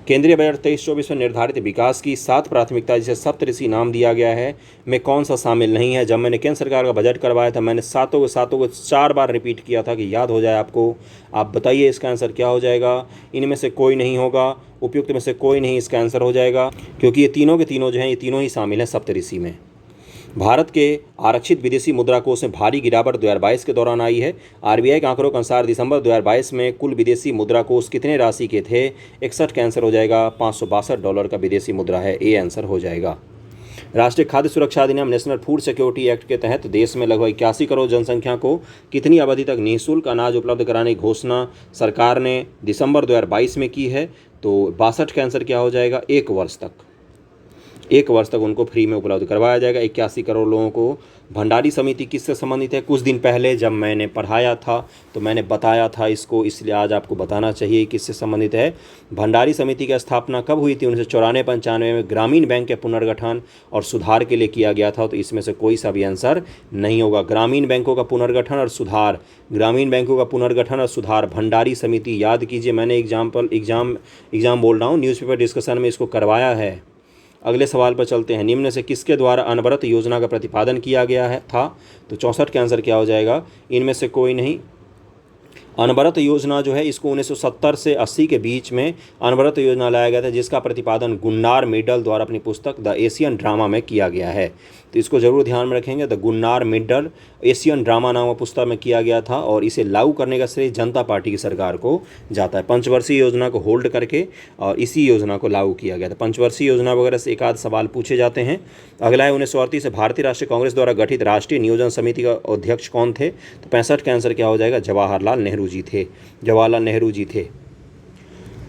केंद्रीय बजट 23-24 में निर्धारित विकास की 7 प्राथमिकता जिसे सप्तऋषि नाम दिया गया है, में कौन सा शामिल नहीं है। जब मैंने केंद्र सरकार का बजट करवाया था, मैंने सातों को 4 बार रिपीट किया था कि याद हो जाए आपको। आप बताइए इसका आंसर क्या हो जाएगा। इनमें से कोई नहीं होगा, उपयुक्त में से कोई नहीं इसका आंसर हो जाएगा, क्योंकि ये तीनों के तीनों जो हैं, ये तीनों ही शामिल हैं सप्तऋषि में। भारत के आरक्षित विदेशी मुद्रा कोष में भारी गिरावट 2022 के दौरान आई है। आरबीआई के आंकड़ों के अनुसार दिसंबर 2022 में कुल विदेशी मुद्रा कोष कितने राशि के थे, 61 का आंसर हो जाएगा, $562 का विदेशी मुद्रा है, ए आंसर हो जाएगा। राष्ट्रीय खाद्य सुरक्षा अधिनियम नेशनल फूड सिक्योरिटी एक्ट के तहत देश में लगभग 81 करोड़ जनसंख्या को कितनी अवधि तक निःशुल्क अनाज उपलब्ध कराने की घोषणा सरकार ने दिसंबर 2022 में की है, तो 62 का आंसर क्या हो जाएगा, 1 वर्ष तक। 1 वर्ष तक उनको फ्री में उपलब्ध करवाया जाएगा 81 करोड़ लोगों को। भंडारी समिति किससे संबंधित है, कुछ दिन पहले जब मैंने पढ़ाया था तो मैंने बताया था इसको, इसलिए आज आपको बताना चाहिए किससे संबंधित है। भंडारी समिति की स्थापना कब हुई थी, 1994-95 में ग्रामीण बैंक के पुनर्गठन और सुधार के लिए किया गया था, तो इसमें से कोई सा भी आंसर नहीं होगा। ग्रामीण बैंकों का पुनर्गठन और सुधार, ग्रामीण बैंकों का पुनर्गठन और सुधार, भंडारी समिति, याद कीजिए, मैंने एग्जाम बोल रहा हूँ, न्यूज़पेपर डिस्कशन में इसको करवाया है। अगले सवाल पर चलते हैं। निम्न से किसके द्वारा अनवरत योजना का प्रतिपादन किया गया है था, तो 64 का आंसर क्या हो जाएगा, इनमें से कोई नहीं। अनवरत योजना जो है इसको 1970 से 80 के बीच में अनवरत योजना लाया गया था, जिसका प्रतिपादन गुन्नार मिडल द्वारा अपनी पुस्तक द एशियन ड्रामा में किया गया है, तो इसको जरूर ध्यान में रखेंगे। The Gunnar Myrdal Asian drama नामक पुस्तक में किया गया था, और इसे लागू करने का श्रेय जनता पार्टी की सरकार को जाता है। पंचवर्षीय योजना को होल्ड करके और इसी योजना को लागू किया गया था। पंचवर्षीय योजना वगैरह से एक आध सवाल पूछे जाते हैं। अगला है 1938 से भारतीय राष्ट्रीय कांग्रेस द्वारा गठित राष्ट्रीय नियोजन समिति का अध्यक्ष कौन थे, तो 65 का आंसर क्या हो जाएगा, जवाहरलाल नेहरू जी थे। जवाहरलाल नेहरू जी थे।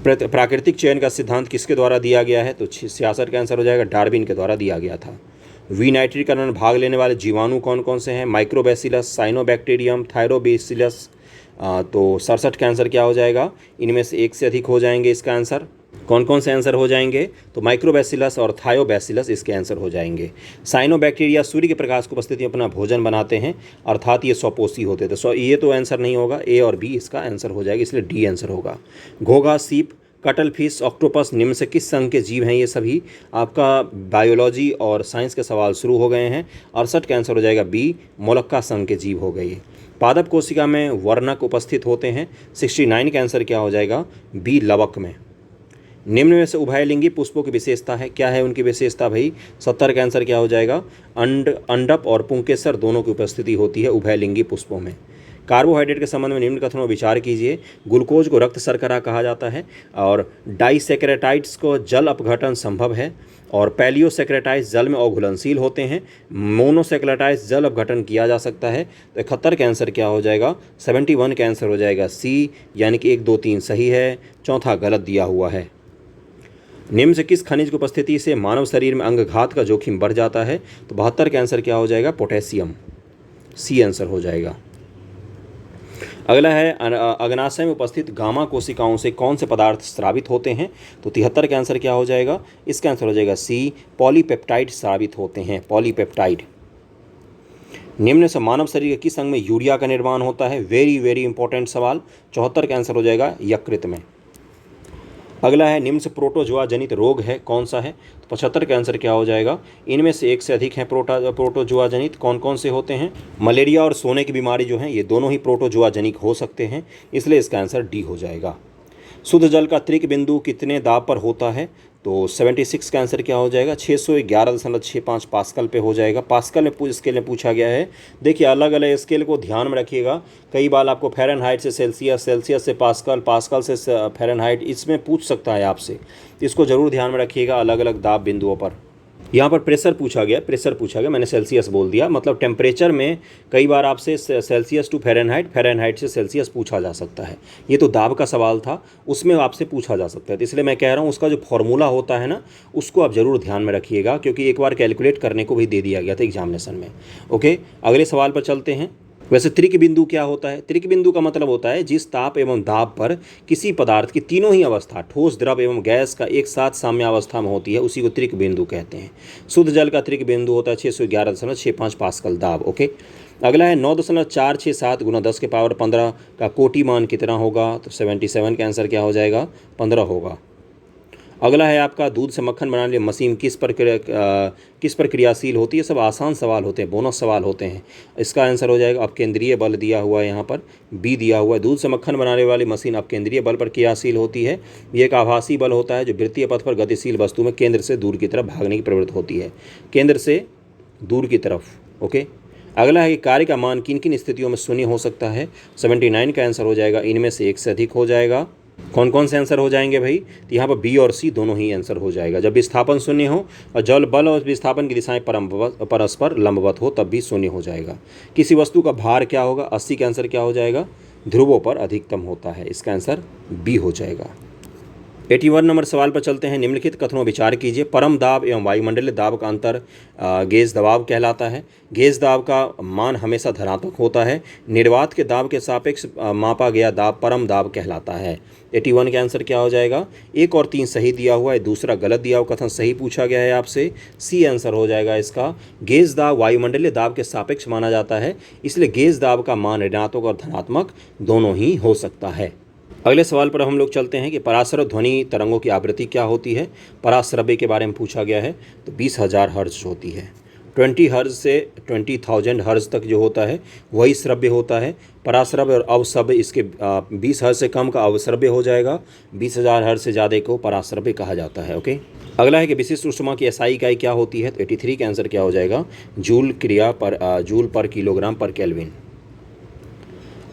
प्राकृतिक चयन का सिद्धांत किसके द्वारा दिया गया है, तो 66 का आंसर हो जाएगा, डार्विन के द्वारा दिया गया था। विनाइट्रीकरण में भाग लेने वाले जीवाणु कौन कौन से हैं, माइक्रोबैसिलस, साइनोबैक्टीरियम, थायरोबैसिलस, तो 67 का आंसर क्या हो जाएगा, इनमें से एक से अधिक हो जाएंगे इसका आंसर। कौन कौन से आंसर हो जाएंगे, तो माइक्रोबैसिलस और थायोबैसिलस इसके आंसर हो जाएंगे। साइनोबैक्टीरिया सूर्य के प्रकाश की उपस्थिति में अपना भोजन बनाते हैं, अर्थात ये स्वपोषी होते थे। ये तो आंसर नहीं होगा, ए और बी इसका आंसर हो जाएगा, इसलिए डी आंसर होगा। घोंघा, सीप, कटल फिश, ऑक्टोपस निम्न से किस संघ के जीव हैं, ये सभी आपका बायोलॉजी और साइंस के सवाल शुरू हो गए हैं। 68 का आंसर हो जाएगा बी, मोलक्का संघ के जीव हो गए। पादप कोशिका में वर्णक उपस्थित होते हैं, 69 का आंसर क्या हो जाएगा, बी, लवक में। निम्न में से उभयलिंगी पुष्पों की विशेषता है, क्या है उनकी विशेषता भाई, 70 का आंसर क्या हो जाएगा, अंडप और पुंकेसर दोनों की उपस्थिति होती है उभयलिंगी पुष्पों में। कार्बोहाइड्रेट के संबंध में निम्न कथनों पर विचार कीजिए। ग्लूकोज को रक्त शर्करा कहा जाता है, और डाइसेक्रेटाइड्स को जल अपघटन संभव है, और पैलियोसेक्रेटाइड्स जल में अघुलनशील होते हैं। मोनोसेक्रेटाइड्स जल अपघटन किया जा सकता है, तो 71 का आंसर क्या हो जाएगा, 71 का आंसर हो जाएगा सी, यानी कि 1, 2, 3 सही है, चौथा गलत दिया हुआ है। निम्न से किस खनिज की उपस्थिति से मानव शरीर में अंगघात का जोखिम बढ़ जाता है, तो 72 का आंसर क्या हो जाएगा, पोटेशियम, सी आंसर हो जाएगा। अगला है अग्नाशय में उपस्थित गामा कोशिकाओं से कौन से पदार्थ स्रावित होते हैं, तो 73 का आंसर क्या हो जाएगा, इसका आंसर हो जाएगा सी, पॉलीपेप्टाइड स्रावित होते हैं, पॉलीपेप्टाइड। निम्न से मानव शरीर के किस अंग में यूरिया का निर्माण होता है, वेरी वेरी इंपॉर्टेंट सवाल, 74 का आंसर हो जाएगा यकृत में। अगला है निम्न से प्रोटोजोआ जनित रोग है कौन सा है, तो 75 का आंसर क्या हो जाएगा, इनमें से एक से अधिक हैं प्रोटोजोआ जनित, कौन कौन से होते हैं, मलेरिया और सोने की बीमारी जो हैं ये दोनों ही प्रोटोजोआ जनित हो सकते हैं, इसलिए इसका आंसर डी हो जाएगा। शुद्ध जल का त्रिक बिंदु कितने दाब पर होता है, तो 76 का आंसर क्या हो जाएगा, 611.65 पास्कल पे हो जाएगा। पास्कल में स्केल में पूछा गया है। देखिए अलग अलग स्केल को ध्यान में रखिएगा, कई बार आपको फ़ारेनहाइट से सेल्सियस, सेल्सियस से पास्कल, पास्कल से फ़ारेनहाइट इसमें पूछ सकता है आपसे, इसको ज़रूर ध्यान में रखिएगा अलग अलग दाब बिंदुओं पर। यहाँ पर प्रेशर पूछा गया, मैंने सेल्सियस बोल दिया। मतलब टेम्परेचर में कई बार आपसे सेल्सियस टू फ़ारेनहाइट, फ़ारेनहाइट से सेल्सियस पूछा जा सकता है। ये तो दाब का सवाल था, उसमें आपसे पूछा जा सकता है। तो इसलिए मैं कह रहा हूँ उसका जो फॉर्मूला होता है ना, उसको आप ज़रूर ध्यान में रखिएगा, क्योंकि एक बार कैलकुलेट करने को भी दे दिया गया था एग्जामिनेशन में। ओके, अगले सवाल पर चलते हैं। वैसे त्रिक बिंदु क्या होता है? त्रिक बिंदु का मतलब होता है जिस ताप एवं दाब पर किसी पदार्थ की तीनों ही अवस्था, ठोस, द्रव एवं गैस का एक साथ साम्यावस्था में होती है, उसी को त्रिक बिंदु कहते हैं। शुद्ध जल का त्रिक बिंदु होता है 611.65 पास्कल दाब। ओके, अगला है 9.467 × 10⁻15 का कोटि मान कितना होगा? तो 77 का आंसर क्या हो जाएगा? 15 होगा। अगला है आपका दूध से मक्खन बनाने के लिए मशीन किस पर क्रियाशील होती है? सब आसान सवाल होते हैं, बोनस सवाल होते हैं। इसका आंसर हो जाएगा अपकेंद्रीय बल दिया हुआ है, यहाँ पर बी दिया हुआ है। दूध से मक्खन बनाने वाली मशीन अपकेंद्रीय बल पर क्रियाशील होती है। ये एक आभासी बल होता है जो वृत्तीय पथ पर गतिशील वस्तु में केंद्र से दूर की तरफ भागने की प्रवृत्ति होती है, केंद्र से दूर की तरफ। ओके, अगला है कि कार्य का मान किन किन स्थितियों में शून्य हो सकता है? 79 का आंसर हो जाएगा इनमें से एक से अधिक हो जाएगा। कौन कौन से आंसर हो जाएंगे भाई? तो यहाँ पर बी और सी दोनों ही आंसर हो जाएगा। जब विस्थापन शून्य हो और जल बल और विस्थापन की दिशाएं परस्पर लंबवत हो तब भी शून्य हो जाएगा। किसी वस्तु का भार क्या होगा? 80 का आंसर क्या हो जाएगा? ध्रुवों पर अधिकतम होता है। इसका आंसर बी हो जाएगा। 81 नंबर सवाल पर चलते हैं। निम्नलिखित कथनों विचार कीजिए। परम दाब एवं वायुमंडलीय दाब का अंतर गेज दबाव कहलाता है। गेज दाब का मान हमेशा धनात्मक होता है। निर्वात के दाब के सापेक्ष मापा गया दाब परम दाब कहलाता है। 81 का आंसर क्या हो जाएगा? 1 और 3 सही दिया हुआ है, दूसरा गलत दिया हुआ कथन सही पूछा गया है आपसे। सी आंसर हो जाएगा इसका। गेज दाब वायुमंडलीय दाब के सापेक्ष माना जाता है, इसलिए गेज दाब का मान ऋणात्मक और धनात्मक दोनों ही हो सकता है। अगले सवाल पर हम लोग चलते हैं कि पराश्रव ध्वनि तरंगों की आवृत्ति क्या होती है? पराश्रव्य के बारे में पूछा गया है, तो 20,000 हर्ट्ज होती है। 20 हर्ट्ज से 20,000 हर्ट्ज तक जो होता है वही श्रव्य होता है। पराश्रव्य और अवश्रव्य, इसके 20 हर्ट्ज से कम का अवश्रव्य हो जाएगा, 20,000 हर्ट्ज से ज़्यादा को पराश्रव्य कहा जाता है। ओके, अगला है कि विशिष्ट ऊष्मा की एसआई इकाई क्या होती है? तो 83 का आंसर क्या हो जाएगा? जूल पर किलोग्राम पर केल्विन।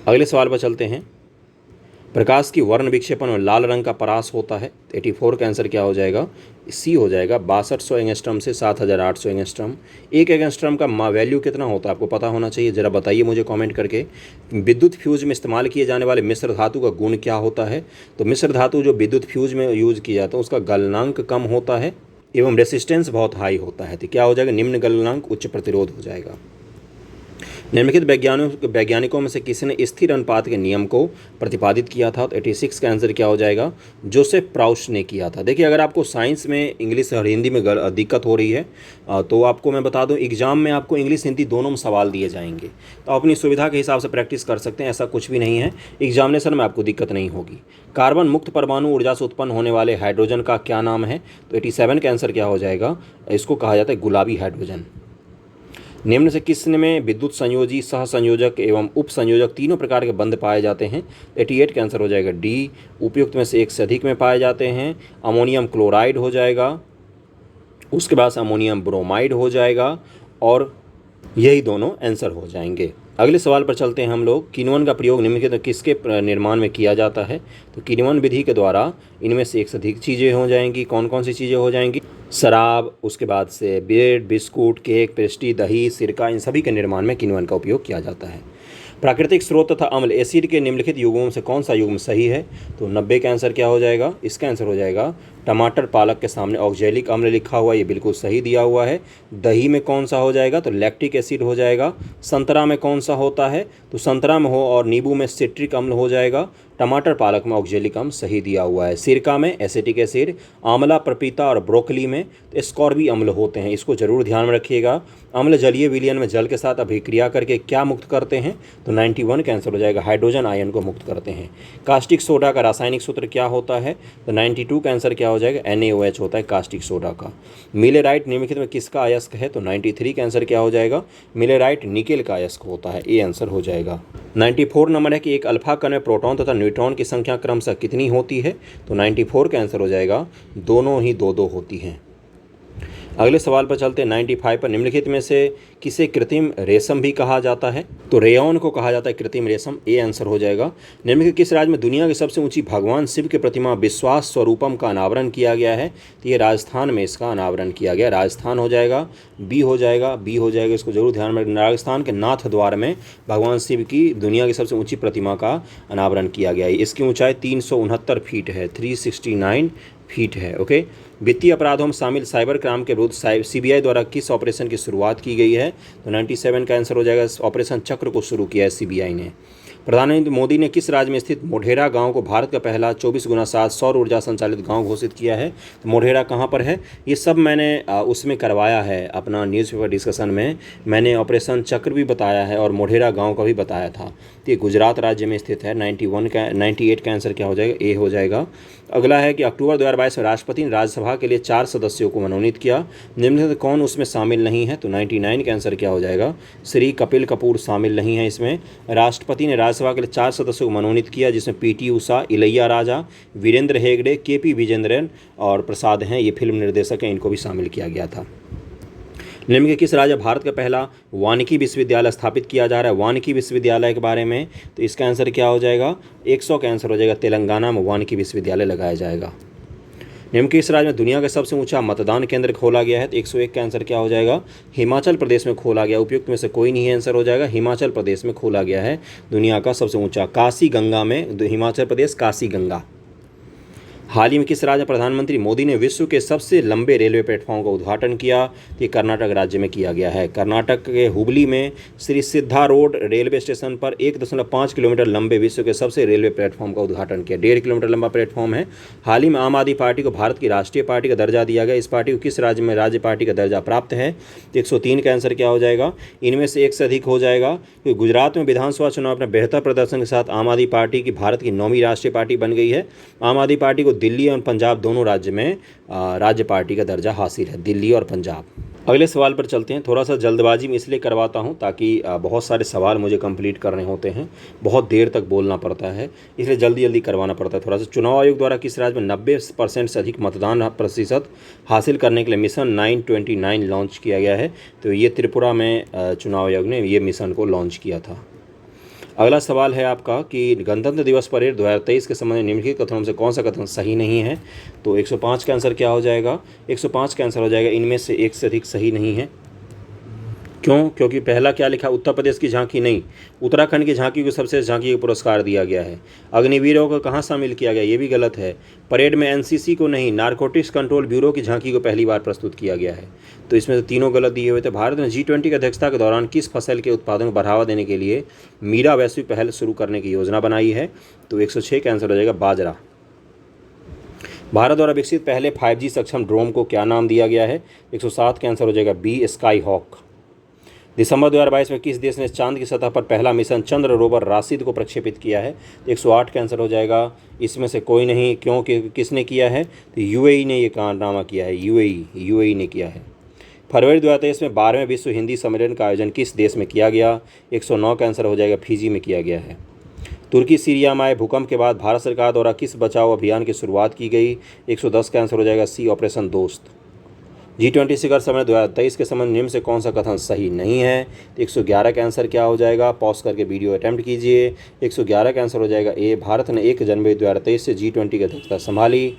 अगले सवाल पर चलते हैं। प्रकाश की वर्ण विक्षेपण में लाल रंग का परास होता है। 84 का आंसर क्या हो जाएगा? सी हो जाएगा। 6200 एंगस्ट्रम से 7800 एंगस्ट्रम। एक एंगस्ट्रम का वैल्यू कितना होता है आपको पता होना चाहिए, ज़रा बताइए मुझे कमेंट करके। विद्युत फ्यूज में इस्तेमाल किए जाने वाले मिश्र धातु का गुण क्या होता है? तो मिश्र धातु जो विद्युत फ्यूज में यूज किया जाता है उसका गलनांक कम होता है एवं रेसिस्टेंस बहुत हाई होता है। तो क्या हो जाएगा? निम्न गलनांक उच्च प्रतिरोध हो जाएगा। निम्नलिखित वैज्ञानिकों में से किसी ने स्थिर अनुपात के नियम को प्रतिपादित किया था? तो 86 का आंसर क्या हो जाएगा? जोसेफ प्राउस ने किया था। देखिए, अगर आपको साइंस में इंग्लिश और हिंदी में दिक्कत हो रही है तो आपको मैं बता दूं, एग्जाम में आपको इंग्लिश हिंदी दोनों में सवाल दिए जाएंगे, तो आप अपनी सुविधा के हिसाब से प्रैक्टिस कर सकते हैं। ऐसा कुछ भी नहीं है, एग्जामिनेशन में आपको दिक्कत नहीं होगी। कार्बन मुक्त परमाणु ऊर्जा से उत्पन्न होने वाले हाइड्रोजन का क्या नाम है? तो 87 का आंसर क्या हो जाएगा? इसको कहा जाता है गुलाबी हाइड्रोजन। निम्न से किस में विद्युत संयोजी, सह संयोजक एवं उप संयोजक तीनों प्रकार के बंध पाए जाते हैं? 88 का आंसर हो जाएगा डी। उपयुक्त में से एक से अधिक में पाए जाते हैं। अमोनियम क्लोराइड हो जाएगा, उसके बाद अमोनियम ब्रोमाइड हो जाएगा, और यही दोनों आंसर हो जाएंगे। अगले सवाल पर चलते हैं हम लोग। किण्वन का प्रयोग निम्नलिखित किसके निर्माण में किया जाता है? तो किण्वन विधि के द्वारा इनमें से एक से अधिक चीज़ें हो जाएंगी। कौन कौन सी चीज़ें हो जाएंगी? शराब, उसके बाद से ब्रेड, बिस्कुट, केक, पेस्ट्री, दही, सिरका, इन सभी के निर्माण में किण्वन का उपयोग किया जाता है। प्राकृतिक स्रोत तथा अम्ल एसिड के निम्नलिखित युग्मों से कौन सा युग्म सही है? तो 90 का आंसर क्या हो जाएगा? इसका आंसर हो जाएगा टमाटर पालक के सामने ऑक्जेलिक अम्ल लिखा हुआ है, ये बिल्कुल सही दिया हुआ है। दही में कौन सा हो जाएगा? तो लैक्टिक एसिड हो जाएगा। संतरा में कौन सा होता है? तो संतरा में हो और नींबू में सिट्रिक अम्ल हो जाएगा। टमाटर पालक में ऑक्जेलिक अम्ल सही दिया हुआ है। सिरका में एसिटिक एसिड, आंवला, पपीता और ब्रोकली में स्कॉर्बी अम्ल होते हैं। इसको जरूर ध्यान में रखिएगा। अम्ल जलीय विलयन में जल के साथ अभिक्रिया करके क्या मुक्त करते हैं? तो 91 का आंसर हो जाएगा हाइड्रोजन आयन को मुक्त करते हैं। कास्टिक सोडा का रासायनिक सूत्र क्या होता है? तो 92 का आंसर क्या हो जाएगा? NaOH होता है कास्टिक सोडा का। मिलेराइट निम्नलिखित में किसका अयस्क है? तो 93 का आंसर क्या हो जाएगा? मिलेराइट निकेल का अयस्क होता है, ये आंसर हो जाएगा। 94 नंबर है कि एक अल्फा कण में प्रोटॉन तथा न्यूट्रॉन की संख्या क्रमशः कितनी होती है? तो 94 का आंसर हो जाएगा दोनों ही 2-2 होती हैं। अगले सवाल पर चलते हैं 95 पर। निम्नलिखित में से किसे कृत्रिम रेशम भी कहा जाता है? तो रेयॉन को कहा जाता है कृत्रिम रेशम, ए आंसर हो जाएगा। निम्नलिखित किस राज्य में दुनिया की सबसे ऊंची भगवान शिव की प्रतिमा विश्वास स्वरूपम का अनावरण किया गया है? तो ये राजस्थान में इसका अनावरण किया गया, राजस्थान हो जाएगा, बी हो जाएगा, बी हो जाएगा। इसको जरूर ध्यान में रखना, राजस्थान के नाथ द्वार में भगवान शिव की दुनिया की सबसे ऊंची प्रतिमा का अनावरण किया गया है। इसकी ऊंचाई 369 फीट है, 369 फीट है। ओके। वित्तीय अपराधों में शामिल साइबर क्राइम के विरुद्ध सीबीआई द्वारा किस ऑपरेशन की शुरुआत की गई है? तो 97 का आंसर हो जाएगा। ऑपरेशन चक्र को शुरू किया है सीबीआई ने। प्रधानमंत्री मोदी ने किस राज्य में स्थित मोढेरा गांव को भारत का पहला 24x7 सौर ऊर्जा संचालित गांव घोषित किया है? तो मोढेरा कहां पर है? ये सब मैंने उसमें करवाया है अपना न्यूज़पेपर डिस्कशन में, मैंने ऑपरेशन चक्र भी बताया है और मोढेरा गांव का भी बताया था। तो ये गुजरात राज्य में स्थित है। 98 का आंसर क्या हो जाएगा? ए हो जाएगा। अगला है कि अक्टूबर 2022 में राष्ट्रपति ने राज्यसभा के लिए 4 सदस्यों को मनोनीत किया, निम्नलिखित कौन उसमें शामिल नहीं है? तो 99 का आंसर क्या हो जाएगा? श्री कपिल कपूर शामिल नहीं है इसमें। राष्ट्रपति ने राज्यसभा के लिए 4 सदस्यों को मनोनीत किया, जिसमें पीटी उषा, इलैया राजा, वीरेंद्र हेगड़े, केपी विजेंद्रन और प्रसाद हैं, ये फिल्म निर्देशक हैं, इनको भी शामिल किया गया था। निम्न के किस राज्य भारत का पहला वानिकी विश्वविद्यालय स्थापित किया जा रहा है? वानिकी विश्वविद्यालय के बारे में, तो इसका आंसर क्या हो जाएगा? 100 का आंसर हो जाएगा। तेलंगाना में वानिकी विश्वविद्यालय लगाया जाएगा। निम्न के इस राज्य में दुनिया का सबसे ऊंचा मतदान केंद्र खोला गया है? तो 101 का आंसर क्या हो जाएगा? हिमाचल प्रदेश में खोला गया। उपयुक्त में से कोई नहीं है, आंसर हो जाएगा हिमाचल प्रदेश में खोला गया है दुनिया का सबसे ऊंचा, काशी गंगा में, हिमाचल प्रदेश काशी गंगा। हाल ही में किस राज्य में प्रधानमंत्री मोदी ने विश्व के सबसे लंबे रेलवे प्लेटफॉर्म का उद्घाटन किया? तो ये कर्नाटक राज्य में किया गया है। कर्नाटक के हुबली में श्री सिद्धा रोड रेलवे स्टेशन पर 1.5 किलोमीटर लंबे विश्व के सबसे रेलवे प्लेटफॉर्म का उद्घाटन किया। 1.5 किलोमीटर लंबा प्लेटफॉर्म है। हाल ही में आम आदमी पार्टी को भारत की राष्ट्रीय पार्टी का दर्जा दिया गया। इस पार्टी को किस राज्य में राज्य पार्टी का दर्जा प्राप्त है? तो 103 का आंसर क्या हो जाएगा? इनमें से एक से अधिक हो जाएगा, क्योंकि गुजरात में विधानसभा चुनाव में बेहतर प्रदर्शन के साथ आम आदमी पार्टी की भारत की 9वीं राष्ट्रीय पार्टी बन गई है। आम आदमी पार्टी को दिल्ली और पंजाब दोनों राज्य में राज्य पार्टी का दर्जा हासिल है, दिल्ली और पंजाब। अगले सवाल पर चलते हैं। थोड़ा सा जल्दबाजी में इसलिए करवाता हूं ताकि बहुत सारे सवाल मुझे कंप्लीट करने होते हैं, बहुत देर तक बोलना पड़ता है, इसलिए जल्दी जल्दी करवाना पड़ता है थोड़ा सा। चुनाव आयोग द्वारा किस राज्य में 90% से अधिक मतदान प्रतिशत हासिल करने के लिए मिशन 929 लॉन्च किया गया है? तो ये त्रिपुरा में चुनाव आयोग ने ये मिशन को लॉन्च किया था। अगला सवाल है आपका कि गणतंत्र दिवस परेड 2023 के संबंध में निम्नलिखित कथनों में से कौन सा कथन सही नहीं है? तो 105 का आंसर क्या हो जाएगा? 105 का आंसर हो जाएगा इनमें से एक से अधिक सही नहीं है। क्यों? क्योंकि पहला क्या लिखा? उत्तर प्रदेश की झांकी नहीं, उत्तराखंड की झांकी को सबसे झांकी का पुरस्कार दिया गया है। अग्निवीरों को कहाँ शामिल किया गया? ये भी गलत है। परेड में एनसीसी को नहीं, नारकोटिक्स कंट्रोल ब्यूरो की झांकी को पहली बार प्रस्तुत किया गया है। तो इसमें से तीनों गलत दिए हुए थे। भारत ने G20 की अध्यक्षता के दौरान किस फसल के उत्पादन को बढ़ावा देने के लिए मीरा वैश्विक पहल शुरू करने की योजना बनाई है? तो 106 का आंसर हो जाएगा बाजरा। भारत द्वारा विकसित पहले 5G सक्षम ड्रोन को क्या नाम दिया गया है? 107 का आंसर हो जाएगा बी, स्काई हॉक। दिसंबर 2022 में किस देश ने चांद की सतह पर पहला मिशन चंद्र रोवर राशिद को प्रक्षेपित किया है? 108 का आंसर हो जाएगा इसमें से कोई नहीं। क्यों? किसने किया है? तो यूएई ने ये कारनामा किया है, यूएई ने किया है। फरवरी 2023 में 12वें विश्व हिंदी सम्मेलन का आयोजन किस देश में किया गया? 109 का आंसर हो जाएगा फिजी में किया गया है। तुर्की सीरिया में आए भूकंप के बाद भारत सरकार द्वारा किस बचाव अभियान की शुरुआत की गई? 110 का आंसर हो जाएगा सी, ऑपरेशन दोस्त। G20 शिखर सम्मेलन 2023 के संबंध निम्न से कौन सा कथन सही नहीं है? तो 111 का आंसर क्या हो जाएगा? पॉज करके वीडियो अटेम्प्ट कीजिए। 111 का आंसर हो जाएगा ए, भारत ने 1 जनवरी 2023 से G20 की अध्यक्षता संभाली।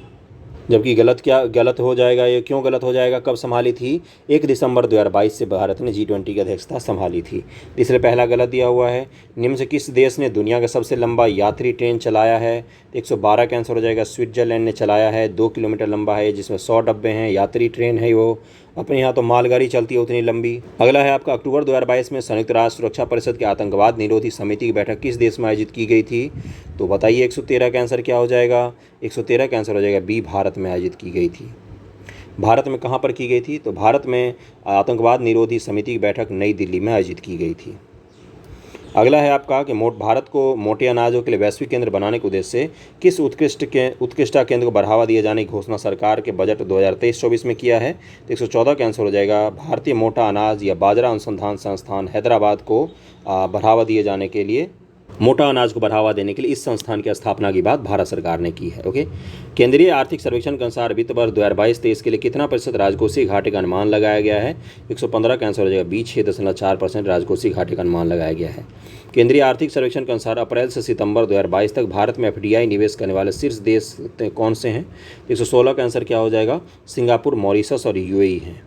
जबकि गलत हो जाएगा ये। क्यों गलत हो जाएगा? कब संभाली थी? 1 दिसंबर 2022 से भारत ने G20 की अध्यक्षता संभाली थी, इसलिए पहला गलत दिया हुआ है। निम्न से किस देश ने दुनिया का सबसे लंबा यात्री ट्रेन चलाया है? 112 का आंसर हो जाएगा स्विट्जरलैंड ने चलाया है। 2 किलोमीटर लंबा है, जिसमें 100 डब्बे हैं, यात्री ट्रेन है वो। अपने यहाँ तो मालगाड़ी चलती है उतनी लंबी। अगला है आपका अक्टूबर 2022 में संयुक्त राष्ट्र सुरक्षा परिषद के आतंकवाद निरोधी समिति की बैठक किस देश में आयोजित की गई थी? तो बताइए 113 का आंसर क्या हो जाएगा? 113 का आंसर हो जाएगा बी, भारत में आयोजित की गई थी। भारत में कहाँ पर की गई थी? तो भारत में आतंकवाद निरोधी समिति की बैठक नई दिल्ली में आयोजित की गई थी। अगला है आपका कि भारत को मोटे अनाजों के लिए वैश्विक केंद्र बनाने के उद्देश्य से किस उत्कृष्टता केंद्र को बढ़ावा दिए जाने की घोषणा सरकार के बजट 2023-24 में किया है? तो 114 का आंसर हो जाएगा भारतीय मोटा अनाज या बाजरा अनुसंधान संस्थान हैदराबाद को बढ़ावा दिए जाने के लिए मोटा अनाज को बढ़ावा देने के लिए इस संस्थान की स्थापना की बात भारत सरकार ने की है। ओके, केंद्रीय आर्थिक सर्वेक्षण के अनुसार वित्त वर्ष 2022-23 के लिए कितना प्रतिशत राजकोषीय घाटे का अनुमान लगाया गया है? 115 का आंसर हो जाएगा बी, 6.4% राजकोषीय घाटे का अनुमान लगाया गया है। केंद्रीय आर्थिक सर्वेक्षण के अनुसार अप्रैल से सितंबर 2022 तक भारत में एफडीआई निवेश करने वाले शीर्ष देश कौन से हैं? 116 का आंसर क्या हो जाएगा? सिंगापुर, मॉरिशस और यूएई हैं।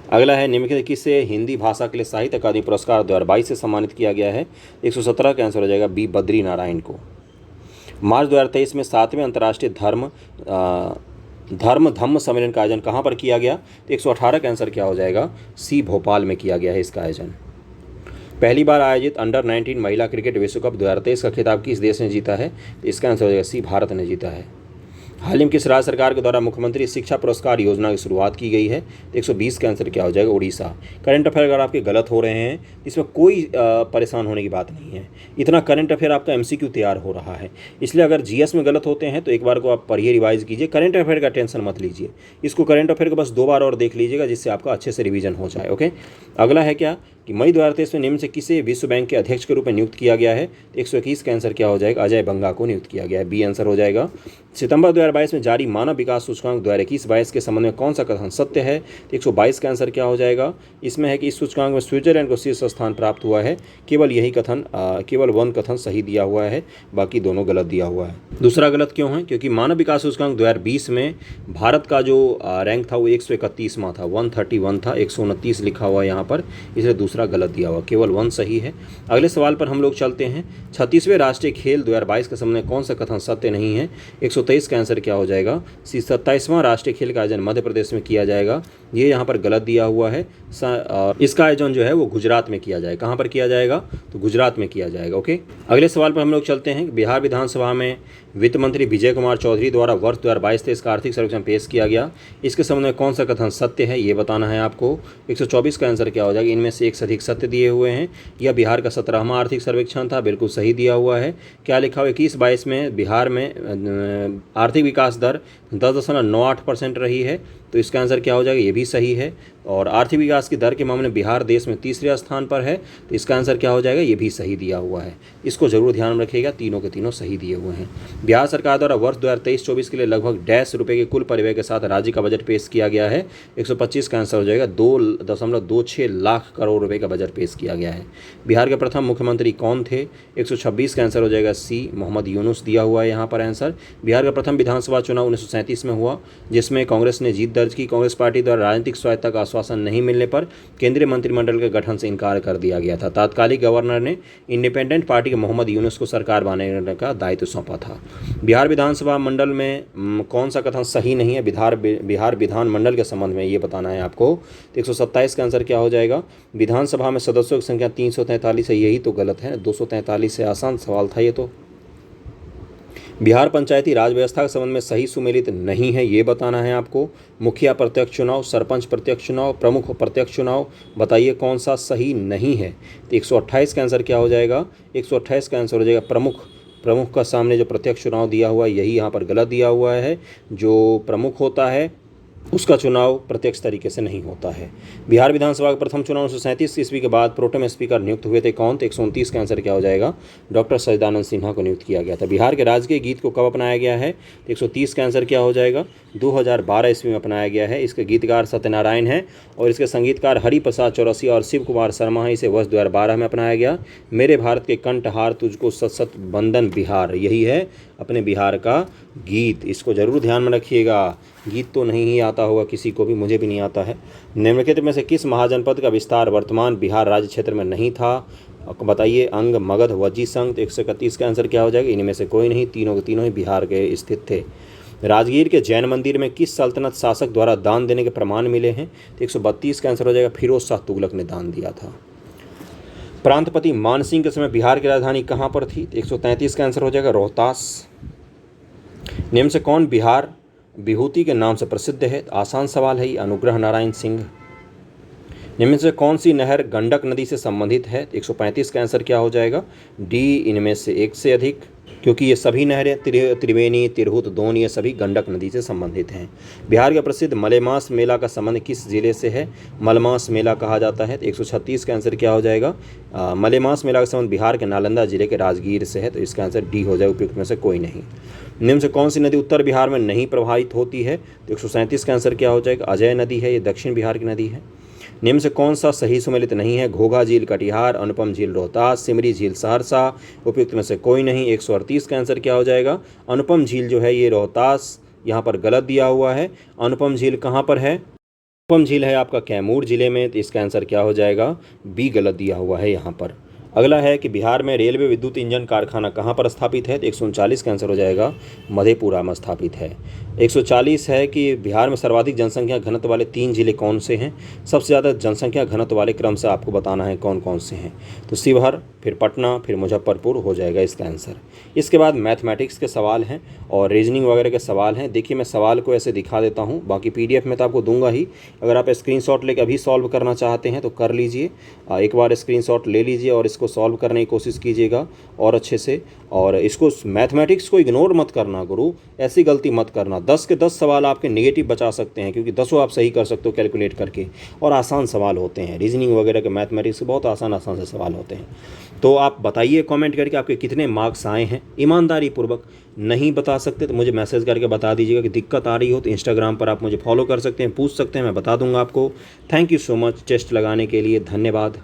अगला है, निम्नलिखित किसे हिंदी भाषा के लिए साहित्य अकादमी पुरस्कार 2022 से सम्मानित किया गया है? 117 का आंसर हो जाएगा बी, बद्री नारायण को। मार्च 2023 में 7वें अंतर्राष्ट्रीय धम्म सम्मेलन का आयोजन कहाँ पर किया गया? 118 का आंसर क्या हो जाएगा? सी, भोपाल में किया गया है इसका आयोजन। पहली बार आयोजित अंडर 19 महिला क्रिकेट विश्व कप 2023 का खिताब किस देश ने जीता है? इसका आंसर हो जाएगा सी, भारत ने जीता है। हाल ही में किस राज्य सरकार के द्वारा मुख्यमंत्री शिक्षा पुरस्कार योजना की शुरुआत की गई है? 120 का आंसर क्या हो जाएगा? उड़ीसा। करंट अफेयर अगर आपके गलत हो रहे हैं, इसमें कोई परेशान होने की बात नहीं है। इतना करंट अफेयर आपका एमसीक्यू तैयार हो रहा है, इसलिए अगर जीएस में गलत होते हैं तो एक बार को आप पढ़िए, रिवाइज कीजिए। करंट अफेयर का टेंशन मत लीजिए, इसको करंट अफेयर को बस 2 बार और देख लीजिएगा, जिससे आपका अच्छे से रिवीजन हो जाए। ओके, अगला है क्या कि मई 2023 में निम्न से किसे विश्व बैंक के अध्यक्ष के रूप में नियुक्त किया गया है? 121 का आंसर क्या हो जाएगा? अजय बंगा को नियुक्त किया गया है, बी आंसर हो जाएगा। सितंबर 2022 में जारी मानव विकास सूचकांक 2021-22 के संबंध में कौन सा कथन सत्य है? 122 का आंसर क्या हो जाएगा? इसमें है कि इस सूचकांक में स्विट्जरलैंड को शीर्ष स्थान प्राप्त हुआ है। केवल यही कथन, केवल 1 कथन सही दिया हुआ है, बाकी दोनों गलत दिया हुआ है। दूसरा गलत क्यों है? क्योंकि मानव विकास सूचकांक 2020 में भारत का जो रैंक था वो 131वां था, 131 था, 129 लिखा हुआ यहाँ पर, इसलिए दूसरा गलत दिया हुआ, केवल 1 सही है। अगले सवाल पर हम लोग चलते हैं। 36वें राष्ट्रीय खेल 2022 के संबंध में कौन सा कथन सत्य नहीं है? 123 का आंसर क्या हो जाएगा? 27वां राष्ट्रीय खेल का आयोजन मध्य प्रदेश में किया जाएगा, ये यहाँ पर गलत दिया हुआ है। इसका आयोजन जो है वो गुजरात में किया जाएगा। कहाँ पर किया जाएगा? तो गुजरात में किया जाएगा। ओके, अगले सवाल पर हम लोग चलते हैं। बिहार विधानसभा में वित्त मंत्री विजय कुमार चौधरी द्वारा वर्ष 2022-23 का आर्थिक सर्वेक्षण पेश किया गया, इसके संबंध में कौन सा कथन सत्य है, ये बताना है आपको। 124 का आंसर क्या हो जाएगा? इनमें से एक से अधिक सत्य दिए हुए हैं। यह बिहार का 17वां आर्थिक सर्वेक्षण था, बिल्कुल सही दिया हुआ है। क्या लिखा हुआ? 21-22 में बिहार में आर्थिक विकास दर 10.98% रही है, तो इसका आंसर क्या हो जाएगा? ये भी सही है। और आर्थिक विकास की दर के मामले में बिहार देश में 3रे स्थान पर है, तो इसका आंसर क्या हो जाएगा? ये भी सही दिया हुआ है। इसको जरूर ध्यान में रखिएगा, तीनों के तीनों सही दिए हुए हैं। बिहार सरकार द्वारा वर्ष 2023-24 के लिए लगभग ₹100 के कुल परिव्यय के साथ राज्य का बजट पेश किया गया है। 125 का आंसर हो जाएगा, 2.26 लाख करोड़ रुपए का बजट पेश किया गया है। बिहार के प्रथम मुख्यमंत्री कौन थे? 126 का आंसर हो जाएगा सी, मोहम्मद यूनुस दिया हुआ है यहाँ पर आंसर। बिहार का प्रथम विधानसभा चुनाव 1937 में हुआ, जिसमें कांग्रेस ने जीत दर्ज की। कांग्रेस पार्टी द्वारा राजनीतिक स्वायत्तता का आश्वासन नहीं मिलने पर केंद्रीय मंत्रिमंडल के गठन से इनकार कर दिया गया था। तात्कालिक गवर्नर ने इंडिपेंडेंट पार्टी के मोहम्मद यूनुस को सरकार बनाने का दायित्व सौंपा था। बिहार विधानसभा मंडल में कौन सा कथन सही नहीं है बिहार विधानमंडल के संबंध में, ये बताना है आपको। 127 का आंसर क्या हो जाएगा? विधानसभा में सदस्यों की संख्या 343 है, यही तो गलत है। 243 से आसान सवाल था ये तो। बिहार पंचायती राज व्यवस्था के संबंध में सही सुमेलित नहीं है, ये बताना है आपको। मुखिया प्रत्यक्ष चुनाव, सरपंच प्रत्यक्ष चुनाव, प्रमुख प्रत्यक्ष चुनाव, बताइए कौन सा सही नहीं है। तो 128 का आंसर क्या हो जाएगा? 128 का आंसर हो जाएगा प्रमुख का सामने जो प्रत्यक्ष चुनाव दिया हुआ है, यही यहाँ पर गलत दिया हुआ है। जो प्रमुख होता है उसका चुनाव प्रत्यक्ष तरीके से नहीं होता है। बिहार विधानसभा का प्रथम चुनाव 1937 ईस्वी के बाद प्रोटेम स्पीकर नियुक्त हुए थे कौन? तो 129 का आंसर क्या हो जाएगा? डॉक्टर सच्चिदानंद सिन्हा को नियुक्त किया गया था। बिहार के राजकीय गीत को कब अपनाया गया है? 130 का आंसर क्या हो जाएगा? 2012 ईस्वी में अपनाया गया है। इसके गीतकार सत्यनारायण हैं और इसके संगीतकार हरिप्रसाद चौरसिया और शिव कुमार शर्मा हैं। इसे वर्ष 2012 में अपनाया गया। मेरे भारत के कंठहार तुझको सत सत बंदन बिहार, यही है अपने बिहार का गीत। इसको जरूर ध्यान में रखिएगा। गीत तो नहीं ही आता होगा किसी को भी, मुझे भी नहीं आता है। निम्नलिखित में से किस महाजनपद का विस्तार वर्तमान बिहार राज्य क्षेत्र में नहीं था? बताइए। अंग, मगध, वज्जी संघ। 131 का आंसर क्या हो जाएगा? इनमें से कोई नहीं, तीनों के तीनों ही बिहार के स्थित थे। राजगीर के जैन मंदिर में किस सल्तनत शासक द्वारा दान देने के प्रमाण मिले हैं? 132 का आंसर हो जाएगा, फिरोज शाह तुगलक ने दान दिया था। प्रांतपति मानसिंह के समय बिहार की राजधानी कहाँ पर थी? 133 का आंसर हो जाएगा, रोहतास। निम्न से कौन बिहार विभूति के नाम से प्रसिद्ध है? आसान सवाल है ये, अनुग्रह नारायण सिंह। निम्न से कौन सी नहर गंडक नदी से संबंधित है? 135 का आंसर क्या हो जाएगा? डी, इनमें से एक से अधिक। क्योंकि ये सभी नहरें त्रिवेणी, तिरहुत, दोन ये सभी गंडक नदी से संबंधित हैं। बिहार का प्रसिद्ध मलेमास मेला का संबंध किस जिले से है? मलमास मेला कहा जाता है। तो 136 का आंसर क्या हो जाएगा? मलेमास मेला का संबंध बिहार के नालंदा जिले के राजगीर से है। तो इसका आंसर डी हो जाएगा, उपयुक्त में से कोई नहीं। निम्न से कौन सी नदी उत्तर बिहार में नहीं प्रवाहित होती है? तो 137 का आंसर क्या हो जाएगा? अजय नदी है, ये दक्षिण बिहार की नदी है। निम्न से कौन सा सही सुमेलित नहीं है? घोघा झील कटिहार, अनुपम झील रोहतास, सिमरी झील सहरसा, उपयुक्त में से कोई नहीं। 138 का आंसर क्या हो जाएगा? अनुपम झील जो है ये रोहतास, यहाँ पर गलत दिया हुआ है। अनुपम झील कहाँ पर है? अनुपम झील है आपका कैमूर जिले में। तो इसका आंसर क्या हो जाएगा? बी गलत दिया हुआ है यहाँ पर। अगला है कि बिहार में रेलवे विद्युत इंजन कारखाना कहाँ पर स्थापित है? तो 139 का आंसर हो जाएगा मधेपुरा में स्थापित है। 140 है कि बिहार में सर्वाधिक जनसंख्या घनत्व वाले 3 जिले कौन से हैं? सबसे ज़्यादा जनसंख्या घनत्व वाले क्रम से आपको बताना है कौन कौन से हैं। तो शिवहर, फिर पटना, फिर मुजफ्फरपुर हो जाएगा इसका आंसर। इसके बाद मैथमेटिक्स के सवाल हैं और रीजनिंग वगैरह के सवाल हैं। देखिए मैं सवाल को ऐसे दिखा देता हूँ, बाकी PDF में तो आपको दूंगा ही। अगर आप स्क्रीनशॉट लेकर अभी सॉल्व करना चाहते हैं तो कर लीजिए। एक बार स्क्रीनशॉट ले लीजिए और इसको सॉल्व करने की कोशिश कीजिएगा और अच्छे से। और इसको मैथमेटिक्स को इग्नोर मत करना गुरु, ऐसी गलती मत करना। 10 के 10 सवाल आपके नेगेटिव बचा सकते हैं, क्योंकि 10 आप सही कर सकते हो कैलकुलेट करके, और आसान सवाल होते हैं। रीजनिंग वगैरह के मैथमेटिक्स के बहुत आसान से सवाल होते हैं। तो आप बताइए कमेंट करके आपके कितने मार्क्स आए हैं। ईमानदारी पूर्वक नहीं बता सकते तो मुझे मैसेज करके बता दीजिएगा। कि दिक्कत आ रही हो तो इंस्टाग्राम पर आप मुझे फॉलो कर सकते हैं, पूछ सकते हैं, मैं बता दूंगा आपको। Thank you so much test लगाने के लिए, धन्यवाद।